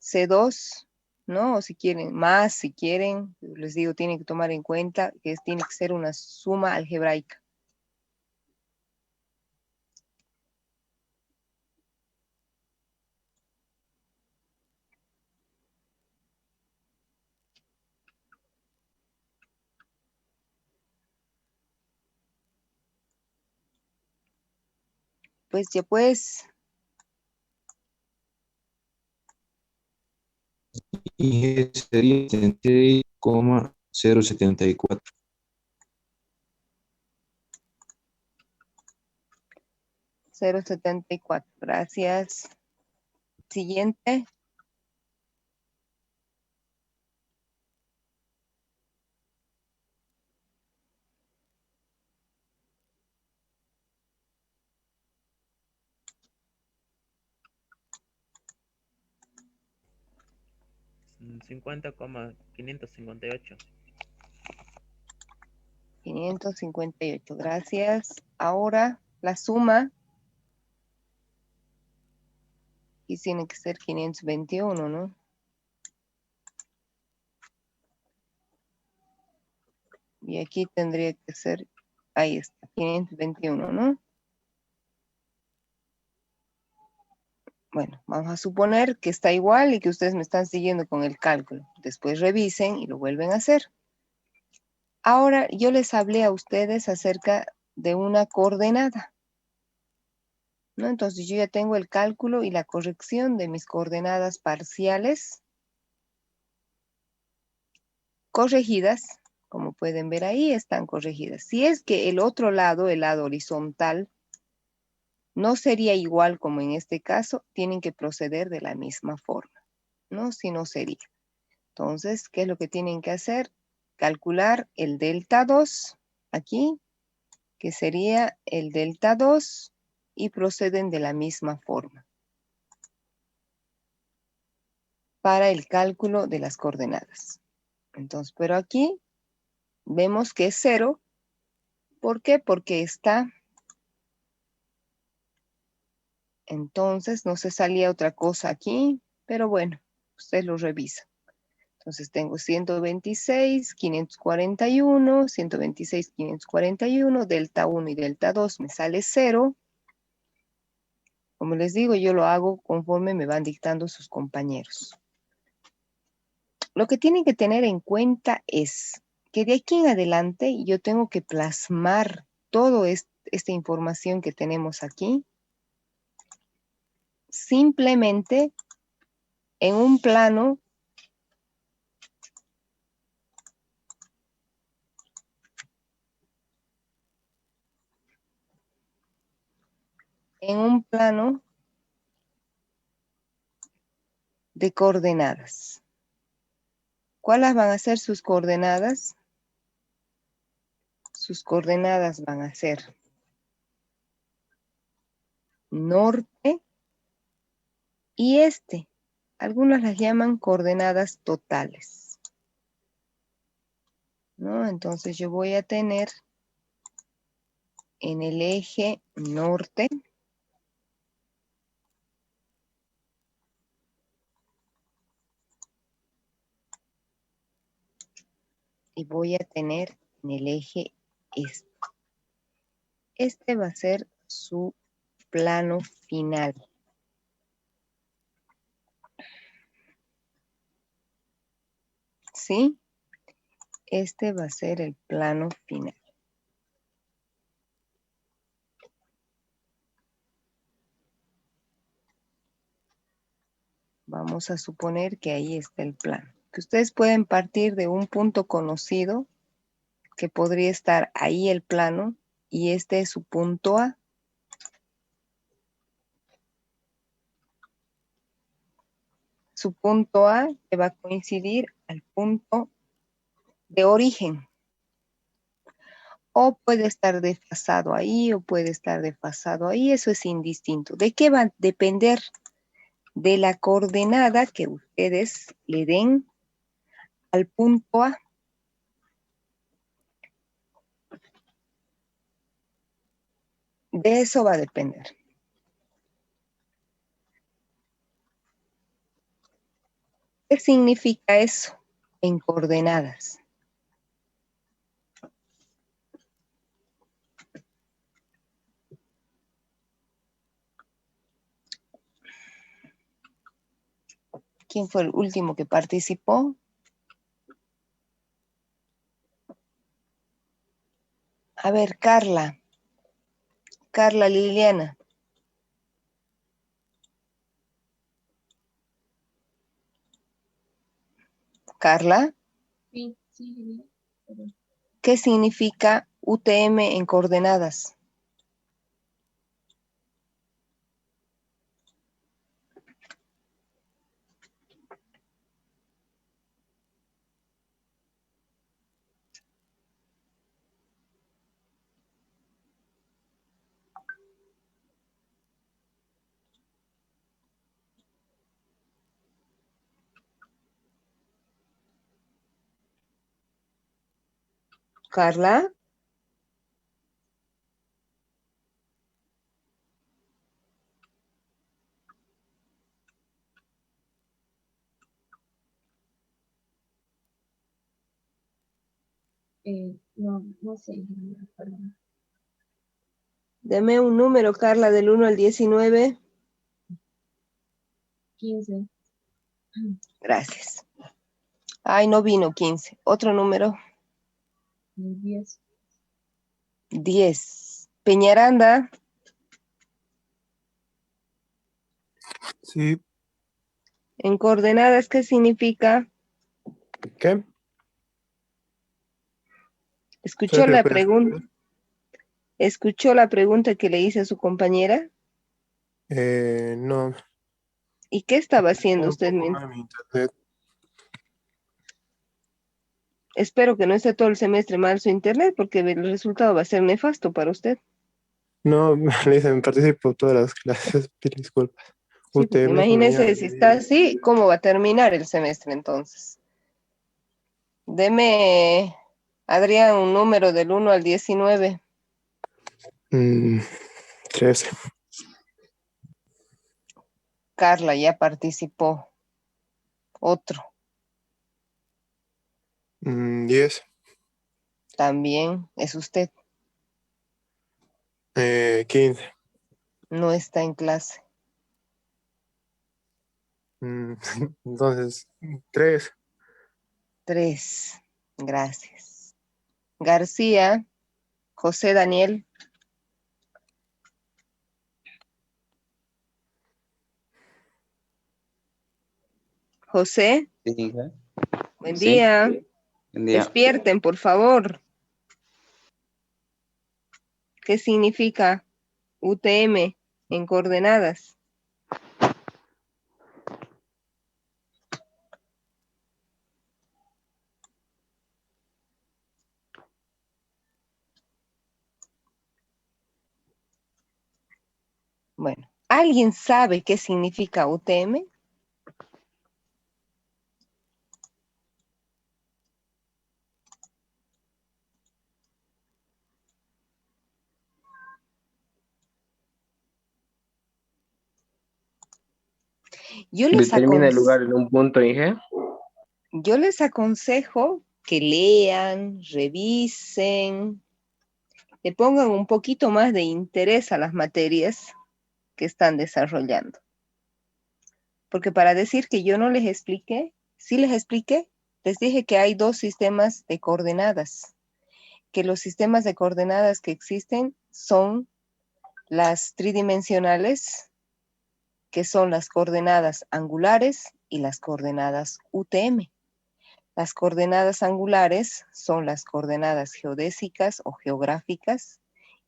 C2, ¿no? O si quieren, más si quieren, les digo, tienen que tomar en cuenta que tiene que ser una suma algebraica. Pues ya pues, Y sería 76,074. 0,74, gracias. Siguiente, Mm, 50,558. 558, gracias. Ahora, la suma, y tiene que ser 521, ¿no? Y aquí tendría que ser, ahí está, 521, ¿no? Bueno, vamos a suponer que está igual y que ustedes me están siguiendo con el cálculo. Después revisen y lo vuelven a hacer. Ahora, yo les hablé a ustedes acerca de una coordenada, ¿no? Entonces, yo ya tengo el cálculo y la corrección de mis coordenadas parciales corregidas. Como pueden ver ahí, están corregidas. Si es que el otro lado, el lado horizontal, no sería igual como en este caso, tienen que proceder de la misma forma, ¿no? Si no sería. Entonces, ¿qué es lo que tienen que hacer? Calcular el delta 2 aquí, que sería el delta 2, y proceden de la misma forma para el cálculo de las coordenadas. Entonces, pero aquí vemos que es 0. ¿Por qué? Porque está. Entonces, no se salía otra cosa aquí, pero bueno, usted lo revisa. Entonces tengo 126, 541, 126, 541, delta 1 y delta 2 me sale 0. Como les digo, yo lo hago conforme me van dictando sus compañeros. Lo que tienen que tener en cuenta es que de aquí en adelante yo tengo que plasmar toda esta información que tenemos aquí simplemente en un plano de coordenadas. ¿Cuáles van a ser sus coordenadas? Sus coordenadas van a ser norte y este. Algunos las llaman coordenadas totales, ¿no? Entonces yo voy a tener en el eje norte y voy a tener en el eje este. Este va a ser su plano final. ¿Sí? Este va a ser el plano final. Vamos a suponer que ahí está el plano. Que ustedes pueden partir de un punto conocido, que podría estar ahí el plano, y este es su punto A. Su punto A que va a coincidir al punto de origen. O puede estar desfasado ahí, o puede estar desfasado ahí, eso es indistinto. ¿De qué va a depender? De la coordenada que ustedes le den al punto A. De eso va a depender. ¿Qué significa eso en coordenadas? ¿Quién fue el último que participó? A ver, Carla. Carla Liliana. Carla. Sí, sí. ¿Qué significa UTM en coordenadas? Carla. No sé, perdón. Deme un número, Carla, del 1 al 19. 15. Gracias. Ay, no vino 15. Otro número. 10. 10. Peñaranda. Sí. En coordenadas, ¿qué significa? ¿Qué? ¿Escuchó la pregunta? ¿Escuchó la pregunta que le hice a su compañera? No. ¿Y qué estaba haciendo Un usted? poco mal mi internet. Espero que no esté todo el semestre mal su internet, porque el resultado va a ser nefasto para usted. No, le dicen, participo todas las clases, pido disculpas. Sí, porque UTM, imagínese, si está así, ¿cómo va a terminar el semestre entonces? Deme, Adrián, un número del 1 al 19. 13. Carla ya participó. Otro. 10. También es usted. 15. No está en clase. Entonces, 3. 3. Gracias. García, José Daniel. José. Sí, Buen sí, día. buen día. Despierten, por favor. ¿Qué significa UTM en coordenadas? Bueno, ¿alguien sabe qué significa UTM? Determina el lugar en un punto, Inge. Yo les aconsejo que lean, revisen, le pongan un poquito más de interés a las materias que están desarrollando. Porque para decir que yo no les expliqué, sí les expliqué, les dije que hay dos sistemas de coordenadas, que los sistemas de coordenadas que existen son las tridimensionales, que son las coordenadas angulares y las coordenadas UTM. Las coordenadas angulares son las coordenadas geodésicas o geográficas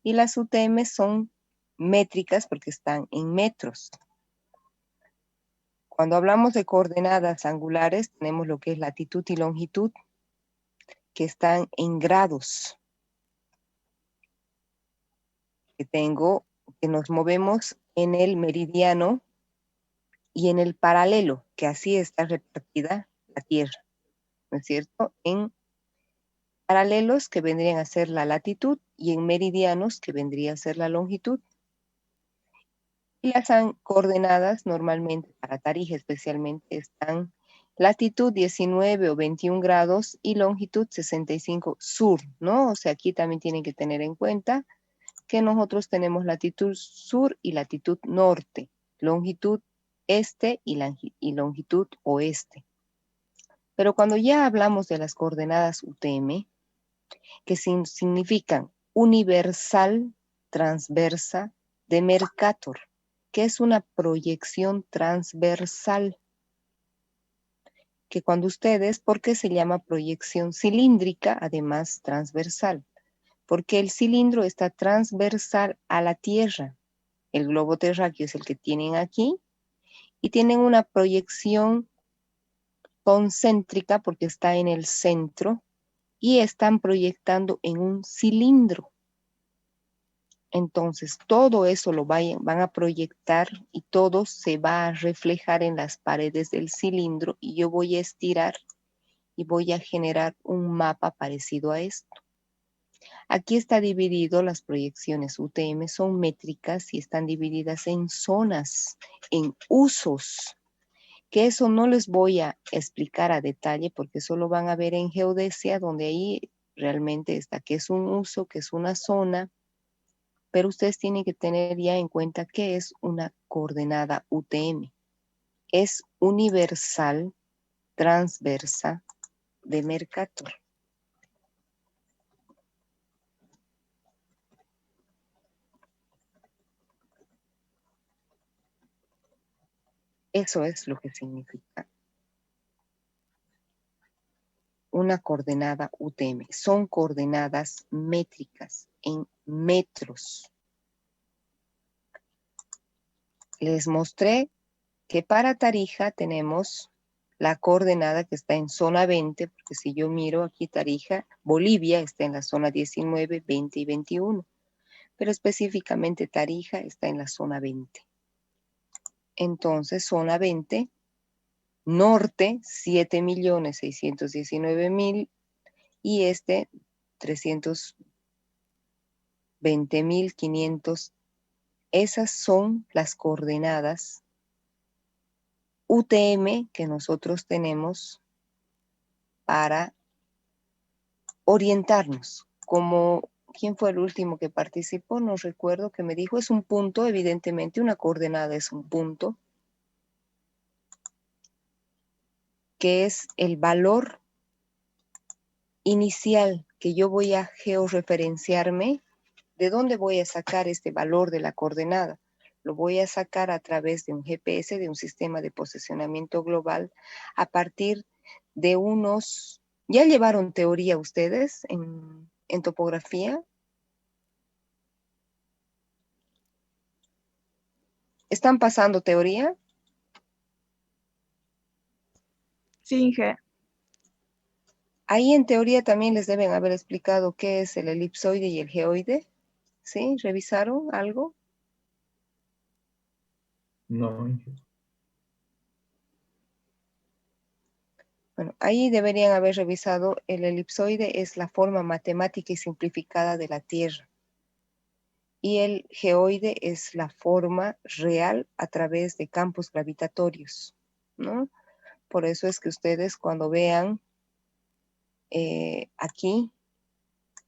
y las UTM son métricas porque están en metros. Cuando hablamos de coordenadas angulares tenemos lo que es latitud y longitud que están en grados. Que nos movemos en el meridiano y en el paralelo, que así está repartida la Tierra, ¿no es cierto? En paralelos que vendrían a ser la latitud y en meridianos que vendría a ser la longitud. Y las coordenadas normalmente para Tarija especialmente están latitud 19 o 21 grados y longitud 65 sur, ¿no? O sea, aquí también tienen que tener en cuenta que nosotros tenemos latitud sur y latitud norte, longitud este y longitud oeste. Pero cuando ya hablamos de las coordenadas UTM, que significan universal transversa de Mercator, que es una proyección transversal, que cuando ustedes, ¿por qué se llama proyección cilíndrica, además transversal? Porque el cilindro está transversal a la Tierra. El globo terráqueo es el que tienen aquí, y tienen una proyección concéntrica porque está en el centro, y están proyectando en un cilindro. Entonces, todo eso lo van a proyectar y todo se va a reflejar en las paredes del cilindro y yo voy a estirar y voy a generar un mapa parecido a esto. Aquí está dividido, las proyecciones UTM son métricas y están divididas en zonas, en usos, que eso no les voy a explicar a detalle porque eso lo van a ver en geodesia, donde ahí realmente está qué es un uso, qué es una zona, pero ustedes tienen que tener ya en cuenta qué es una coordenada UTM. Es universal transversa de Mercator. Eso es lo que significa una coordenada UTM. Son coordenadas métricas en metros. Les mostré que para Tarija tenemos la coordenada que está en zona 20, porque si yo miro aquí Tarija, Bolivia está en la zona 19, 20 y 21, pero específicamente Tarija está en la zona 20. Entonces, zona 20, norte 7.619.000 y este 320.500. Esas son las coordenadas UTM que nosotros tenemos para orientarnos. Como, ¿quién fue el último que participó? No recuerdo, que me dijo, es un punto, evidentemente una coordenada es un punto, que es el valor inicial que yo voy a georreferenciarme. ¿De dónde voy a sacar este valor de la coordenada? Lo voy a sacar a través de un GPS, de un sistema de posicionamiento global, a partir de unos... ¿Ya llevaron teoría ustedes en topografía? ¿Están pasando teoría? Sí, Inge. Ahí en teoría también les deben haber explicado qué es el elipsoide y el geoide. ¿Sí? ¿Revisaron algo? No, Inge. Bueno, ahí deberían haber revisado el elipsoide, es la forma matemática y simplificada de la Tierra. Y el geoide es la forma real a través de campos gravitatorios, ¿no? Por eso es que ustedes cuando vean aquí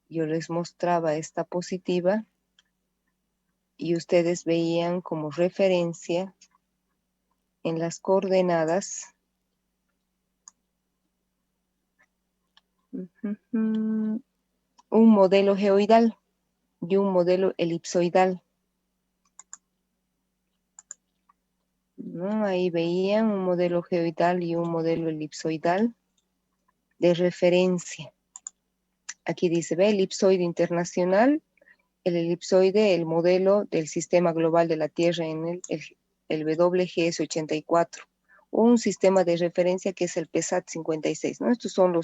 yo les mostraba esta positiva y ustedes veían como referencia en las coordenadas un modelo geoidal y un modelo elipsoidal. ¿No? Ahí veían un modelo geoidal y un modelo elipsoidal de referencia. Aquí dice, ve, elipsoide internacional, el elipsoide, el modelo del sistema global de la Tierra en el WGS 84, un sistema de referencia que es el PESAT 56, ¿no? Estos son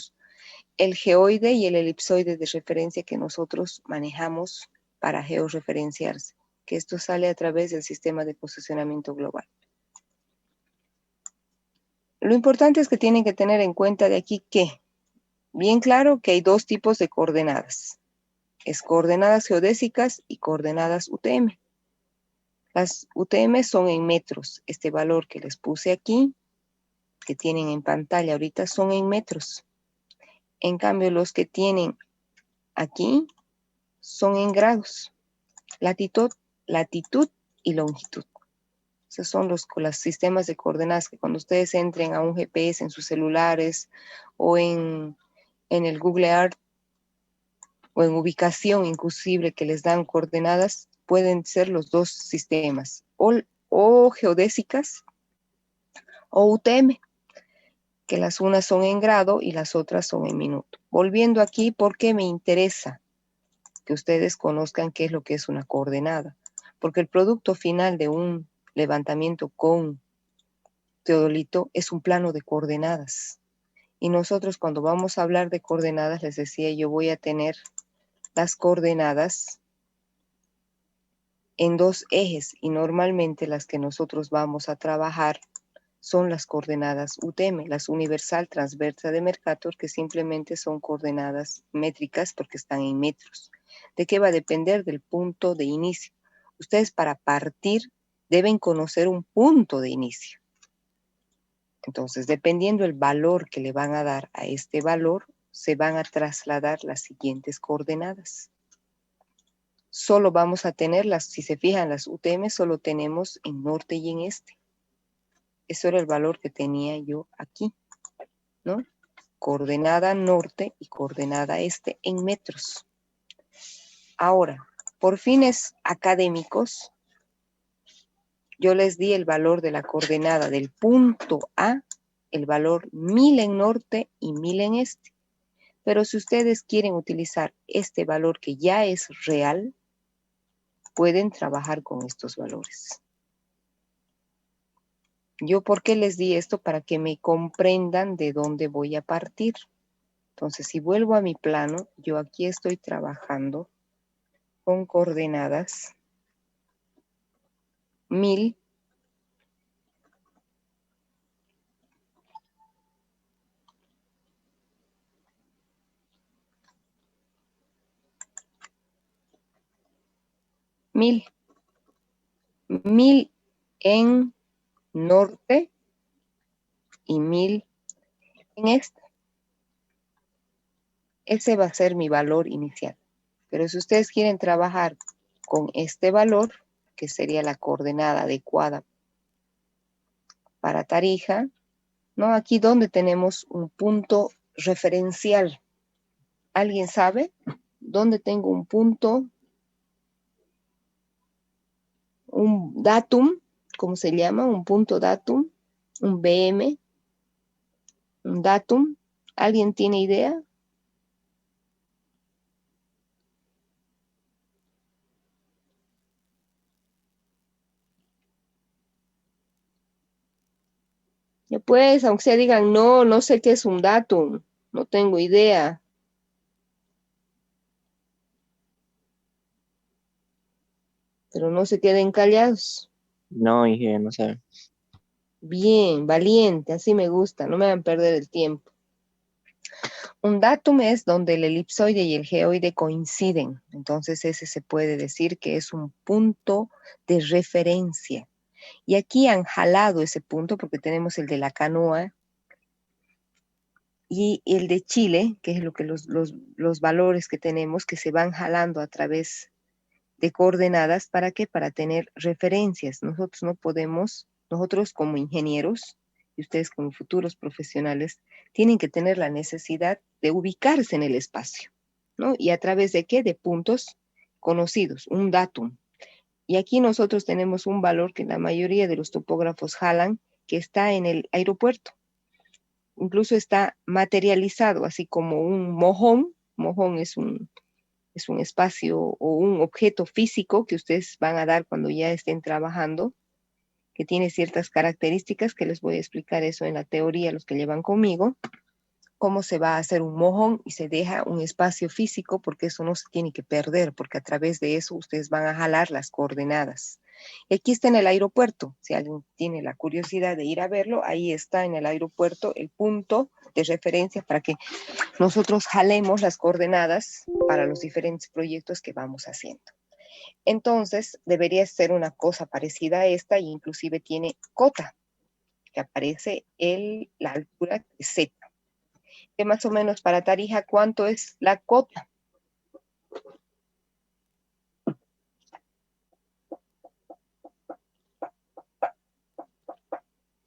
el geoide y el elipsoide de referencia que nosotros manejamos para georreferenciarse, que esto sale a través del sistema de posicionamiento global. Lo importante es que tienen que tener en cuenta de aquí que, bien claro que hay dos tipos de coordenadas. Es coordenadas geodésicas y coordenadas UTM. Las UTM son en metros. Este valor que les puse aquí, que tienen en pantalla ahorita, son en metros. En cambio, los que tienen aquí son en grados. Latitud y longitud. Esos son los sistemas de coordenadas que cuando ustedes entren a un GPS en sus celulares o en el Google Earth o en ubicación inclusive que les dan coordenadas, pueden ser los dos sistemas, o geodésicas o UTM, que las unas son en grado y las otras son en minuto. Volviendo aquí, porque me interesa que ustedes conozcan qué es lo que es una coordenada, porque el producto final de un levantamiento con teodolito es un plano de coordenadas. Y nosotros cuando vamos a hablar de coordenadas, les decía, yo voy a tener las coordenadas en dos ejes y normalmente las que nosotros vamos a trabajar son las coordenadas UTM, las universal transversa de Mercator, que simplemente son coordenadas métricas porque están en metros. ¿De qué va a depender? Del punto de inicio. Ustedes para partir deben conocer un punto de inicio. Entonces, dependiendo el valor que le van a dar a este valor, se van a trasladar las siguientes coordenadas. Solo vamos a tenerlas, si se fijan, las UTM solo tenemos en norte y en este. Eso era el valor que tenía yo aquí, ¿no? Coordenada norte y coordenada este en metros. Ahora, por fines académicos, yo les di el valor de la coordenada del punto A, el valor 1000 en norte y 1000 en este. Pero si ustedes quieren utilizar este valor que ya es real, pueden trabajar con estos valores. Yo, ¿por qué les di esto? Para que me comprendan de dónde voy a partir. Entonces, si vuelvo a mi plano, yo aquí estoy trabajando con coordenadas 1000, mil en norte y 1000 en este. Ese va a ser mi valor inicial. Pero si ustedes quieren trabajar con este valor, que sería la coordenada adecuada para Tarija, ¿no? Aquí donde tenemos un punto referencial. ¿Alguien sabe dónde tengo un punto? Un datum, ¿cómo se llama? Un punto datum, un BM, un datum. ¿Alguien tiene idea? Pues, aunque sea digan, no, no sé qué es un datum, no tengo idea. Pero no se queden callados. No, Inge, no sé. Bien, valiente, así me gusta, no me van a perder el tiempo. Un datum es donde el elipsoide y el geoide coinciden, entonces ese se puede decir que es un punto de referencia. Y aquí han jalado ese punto porque tenemos el de la canoa y el de Chile, que es lo que los valores que tenemos que se van jalando a través de coordenadas. ¿Para qué? Para tener referencias. Nosotros no podemos, nosotros como ingenieros y ustedes como futuros profesionales, tienen que tener la necesidad de ubicarse en el espacio, ¿no? ¿Y a través de qué? De puntos conocidos, un datum. Y aquí nosotros tenemos un valor que la mayoría de los topógrafos jalan, que está en el aeropuerto. Incluso está materializado, así como un mojón. Mojón es un espacio o un objeto físico que ustedes van a dar cuando ya estén trabajando, que tiene ciertas características que les voy a explicar eso en la teoría, los que llevan conmigo, cómo se va a hacer un mojón y se deja un espacio físico, porque eso no se tiene que perder, porque a través de eso ustedes van a jalar las coordenadas. Y aquí está en el aeropuerto, si alguien tiene la curiosidad de ir a verlo, ahí está en el aeropuerto el punto de referencia para que nosotros jalemos las coordenadas para los diferentes proyectos que vamos haciendo. Entonces, debería ser una cosa parecida a esta, e inclusive tiene cota, que aparece la altura de Z. Que más o menos para Tarija, ¿cuánto es la cota?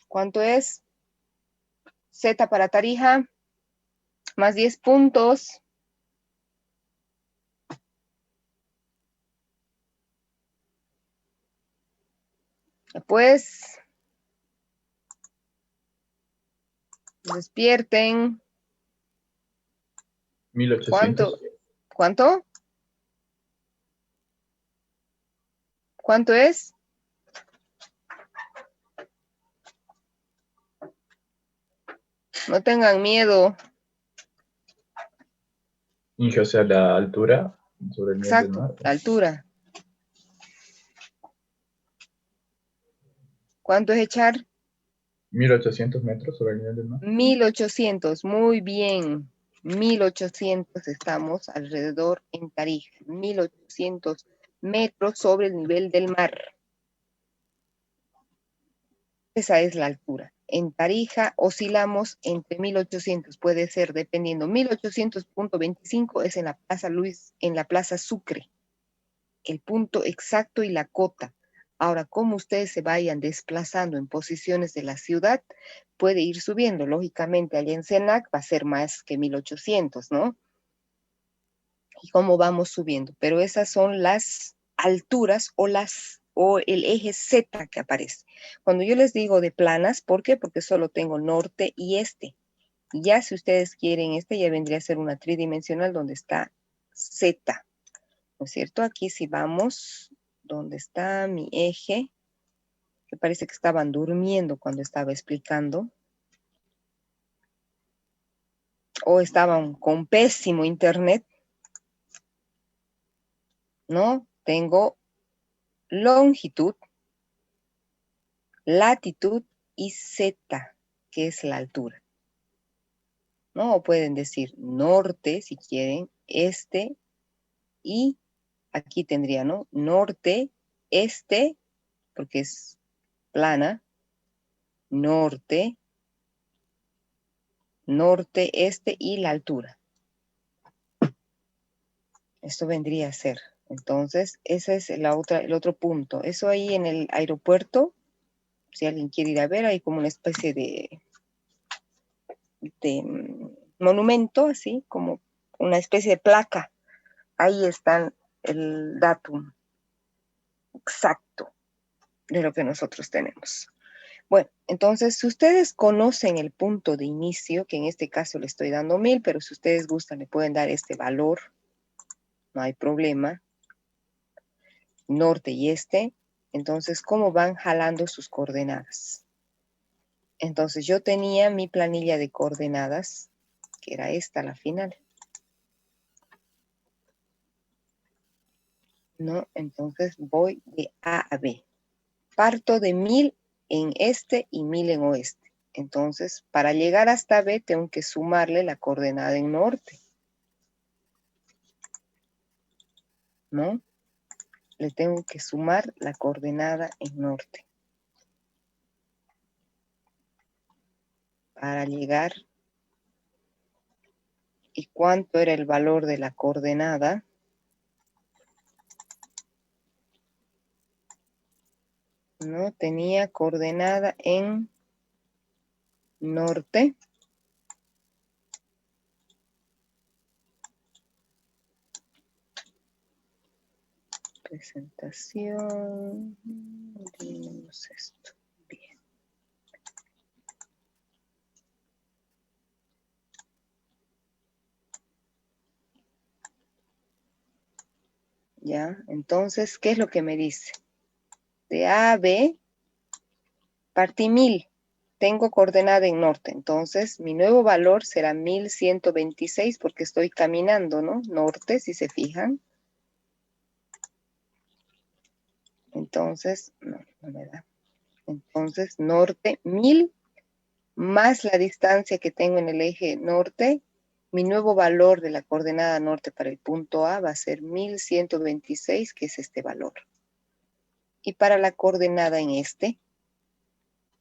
¿Cuánto es? Z para Tarija, más 10 puntos. Pues, despierten. 1800. ¿Cuánto? ¿Cuánto es? No tengan miedo. Inge, o sea, la altura sobre el nivel del mar. Exacto, la altura. ¿Cuánto es echar? 1800 metros sobre el nivel del mar. 1800, muy bien. 1800 estamos alrededor en Tarija. 1800 metros sobre el nivel del mar. Esa es la altura. En Tarija oscilamos entre 1800, puede ser dependiendo. 1800.25 es en la Plaza Luis, en la Plaza Sucre. El punto exacto y la cota. Ahora, como ustedes se vayan desplazando en posiciones de la ciudad, puede ir subiendo. Lógicamente, allá en Senac va a ser más que 1800, ¿no? Y cómo vamos subiendo. Pero esas son las alturas o el eje Z que aparece. Cuando yo les digo de planas, ¿por qué? Porque solo tengo norte y este. Ya si ustedes quieren este, ya vendría a ser una tridimensional donde está Z. ¿No es cierto? Aquí si vamos, donde está mi eje, que parece que estaban durmiendo cuando estaba explicando, o estaban con pésimo internet, ¿no? Tengo longitud, latitud y Z, que es la altura, ¿no? O pueden decir norte, si quieren, este, y aquí tendría, ¿no? Norte, este, porque es plana, norte, este y la altura. Esto vendría a ser. Entonces, ese es el otro punto. Eso ahí en el aeropuerto, si alguien quiere ir a ver, hay como una especie de monumento, así como una especie de placa. Ahí está el datum exacto de lo que nosotros tenemos. Bueno, entonces, si ustedes conocen el punto de inicio, que en este caso le estoy dando 1000, pero si ustedes gustan, le pueden dar este valor, no hay problema. Norte y este. Entonces, ¿cómo van jalando sus coordenadas? Entonces, yo tenía mi planilla de coordenadas, que era esta, la final. ¿No? Entonces, voy de A a B. Parto de 1000 en este y 1000 en oeste. Entonces, para llegar hasta B, tengo que sumarle la coordenada en norte. ¿No? Le tengo que sumar la coordenada en norte. Para llegar ¿Y cuánto era el valor de la coordenada? No tenía coordenada en norte. Presentación. Tenemos esto. Bien. Ya, entonces, ¿qué es lo que me dice? De A a B, partí 1000. Tengo coordenada en norte. Entonces, mi nuevo valor será 1126 porque estoy caminando, ¿no? Norte, si se fijan. Entonces, no me da. Entonces, norte, 1000 más la distancia que tengo en el eje norte. Mi nuevo valor de la coordenada norte para el punto A va a ser 1126, que es este valor. Y para la coordenada en este,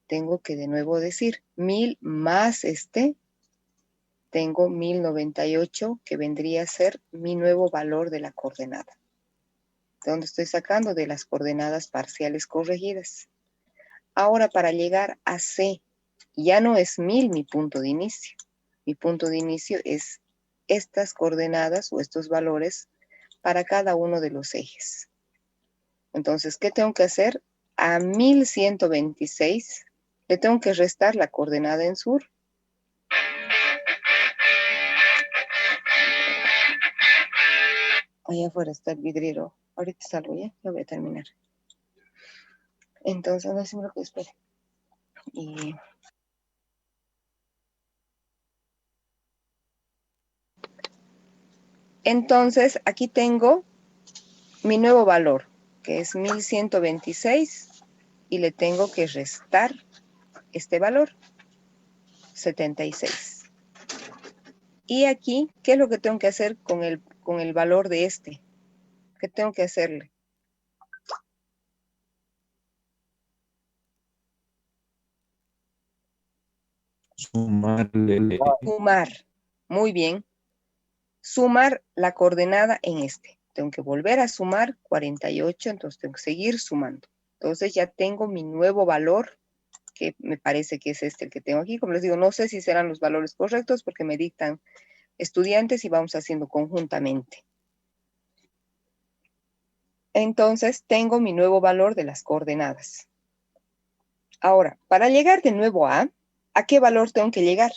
tengo que de nuevo decir 1000 más este, tengo 1098, que vendría a ser mi nuevo valor de la coordenada. ¿De dónde estoy sacando? De las coordenadas parciales corregidas. Ahora, para llegar a C, ya no es 1000 mi punto de inicio. Mi punto de inicio es estas coordenadas o estos valores para cada uno de los ejes. Entonces, ¿qué tengo que hacer? A 1126 le tengo que restar la coordenada en sur. Allá afuera está el vidriero. Ahorita salgo ya voy a terminar. Entonces, no sé lo que espere. Y entonces, aquí tengo mi nuevo valor, que es 1126, y le tengo que restar este valor, 76. Y aquí, ¿qué es lo que tengo que hacer con el valor de este? ¿Qué tengo que hacerle? Sumarle. Sumar. Muy bien. Sumar la coordenada en este. Tengo que volver a sumar 48, entonces tengo que seguir sumando. Entonces ya tengo mi nuevo valor, que me parece que es este el que tengo aquí. Como les digo, no sé si serán los valores correctos porque me dictan estudiantes y vamos haciendo conjuntamente. Entonces tengo mi nuevo valor de las coordenadas. Ahora, para llegar de nuevo ¿a qué valor tengo que llegar?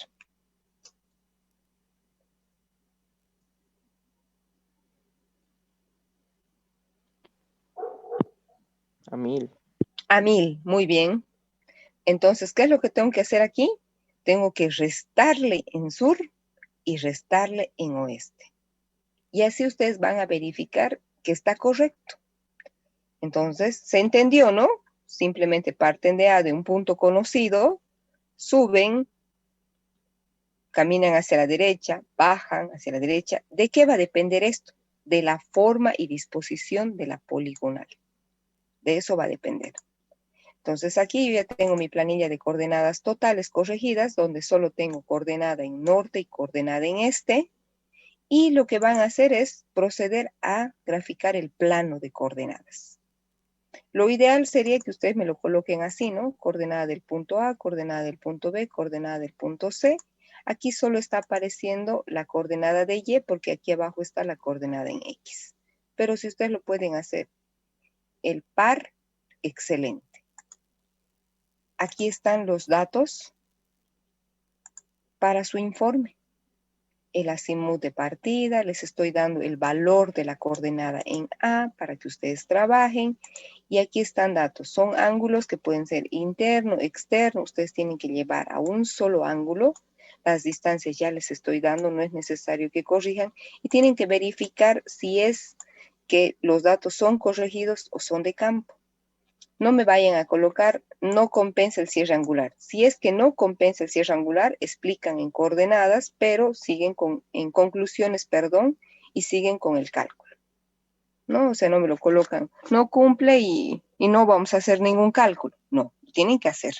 A 1000. A 1000, muy bien. Entonces, ¿qué es lo que tengo que hacer aquí? Tengo que restarle en sur y restarle en oeste. Y así ustedes van a verificar que está correcto. Entonces, ¿se entendió, no? Simplemente parten de A, de un punto conocido, suben, caminan hacia la derecha, bajan hacia la derecha. ¿De qué va a depender esto? De la forma y disposición de la poligonal. De eso va a depender. Entonces aquí yo ya tengo mi planilla de coordenadas totales corregidas, donde solo tengo coordenada en norte y coordenada en este. Y lo que van a hacer es proceder a graficar el plano de coordenadas. Lo ideal sería que ustedes me lo coloquen así, ¿no? Coordenada del punto A, coordenada del punto B, coordenada del punto C. Aquí solo está apareciendo la coordenada de Y porque aquí abajo está la coordenada en X. Pero si ustedes lo pueden hacer el par, excelente. Aquí están los datos para su informe. El azimut de partida, les estoy dando el valor de la coordenada en A para que ustedes trabajen. Y aquí están datos, son ángulos que pueden ser interno, externo, ustedes tienen que llevar a un solo ángulo. Las distancias ya les estoy dando, no es necesario que corrijan. Y tienen que verificar si es que los datos son corregidos o son de campo. No me vayan a colocar, no compensa el cierre angular. Si es que no compensa el cierre angular, explican en coordenadas, pero siguen en conclusiones, perdón, y siguen con el cálculo. ¿No? O sea, no me lo colocan, no cumple y no vamos a hacer ningún cálculo. No, tienen que hacer.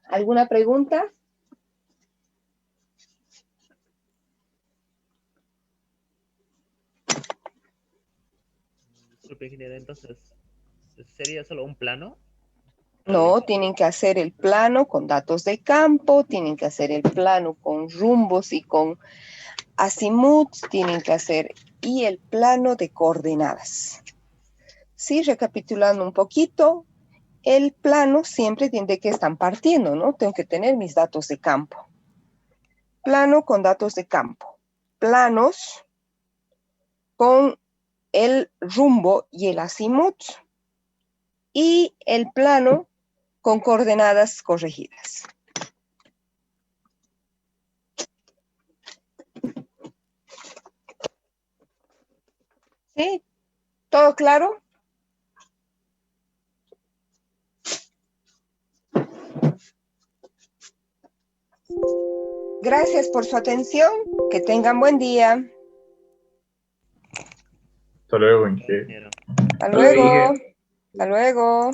¿Alguna pregunta? Disculpe, ingeniero, entonces, ¿sería solo un plano? No, tienen que hacer el plano con datos de campo, tienen que hacer el plano con rumbos y con azimuts, tienen que hacer y el plano de coordenadas. Sí, recapitulando un poquito, el plano siempre tiene que estar partiendo, ¿no? Tengo que tener mis datos de campo. Plano con datos de campo. Planos con el rumbo y el azimut. Y el plano con coordenadas corregidas. ¿Sí? ¿Todo claro? Gracias por su atención. Que tengan buen día. Hasta luego, Inge. Ingeniero. Hasta Hola, Inge. luego. Hasta luego.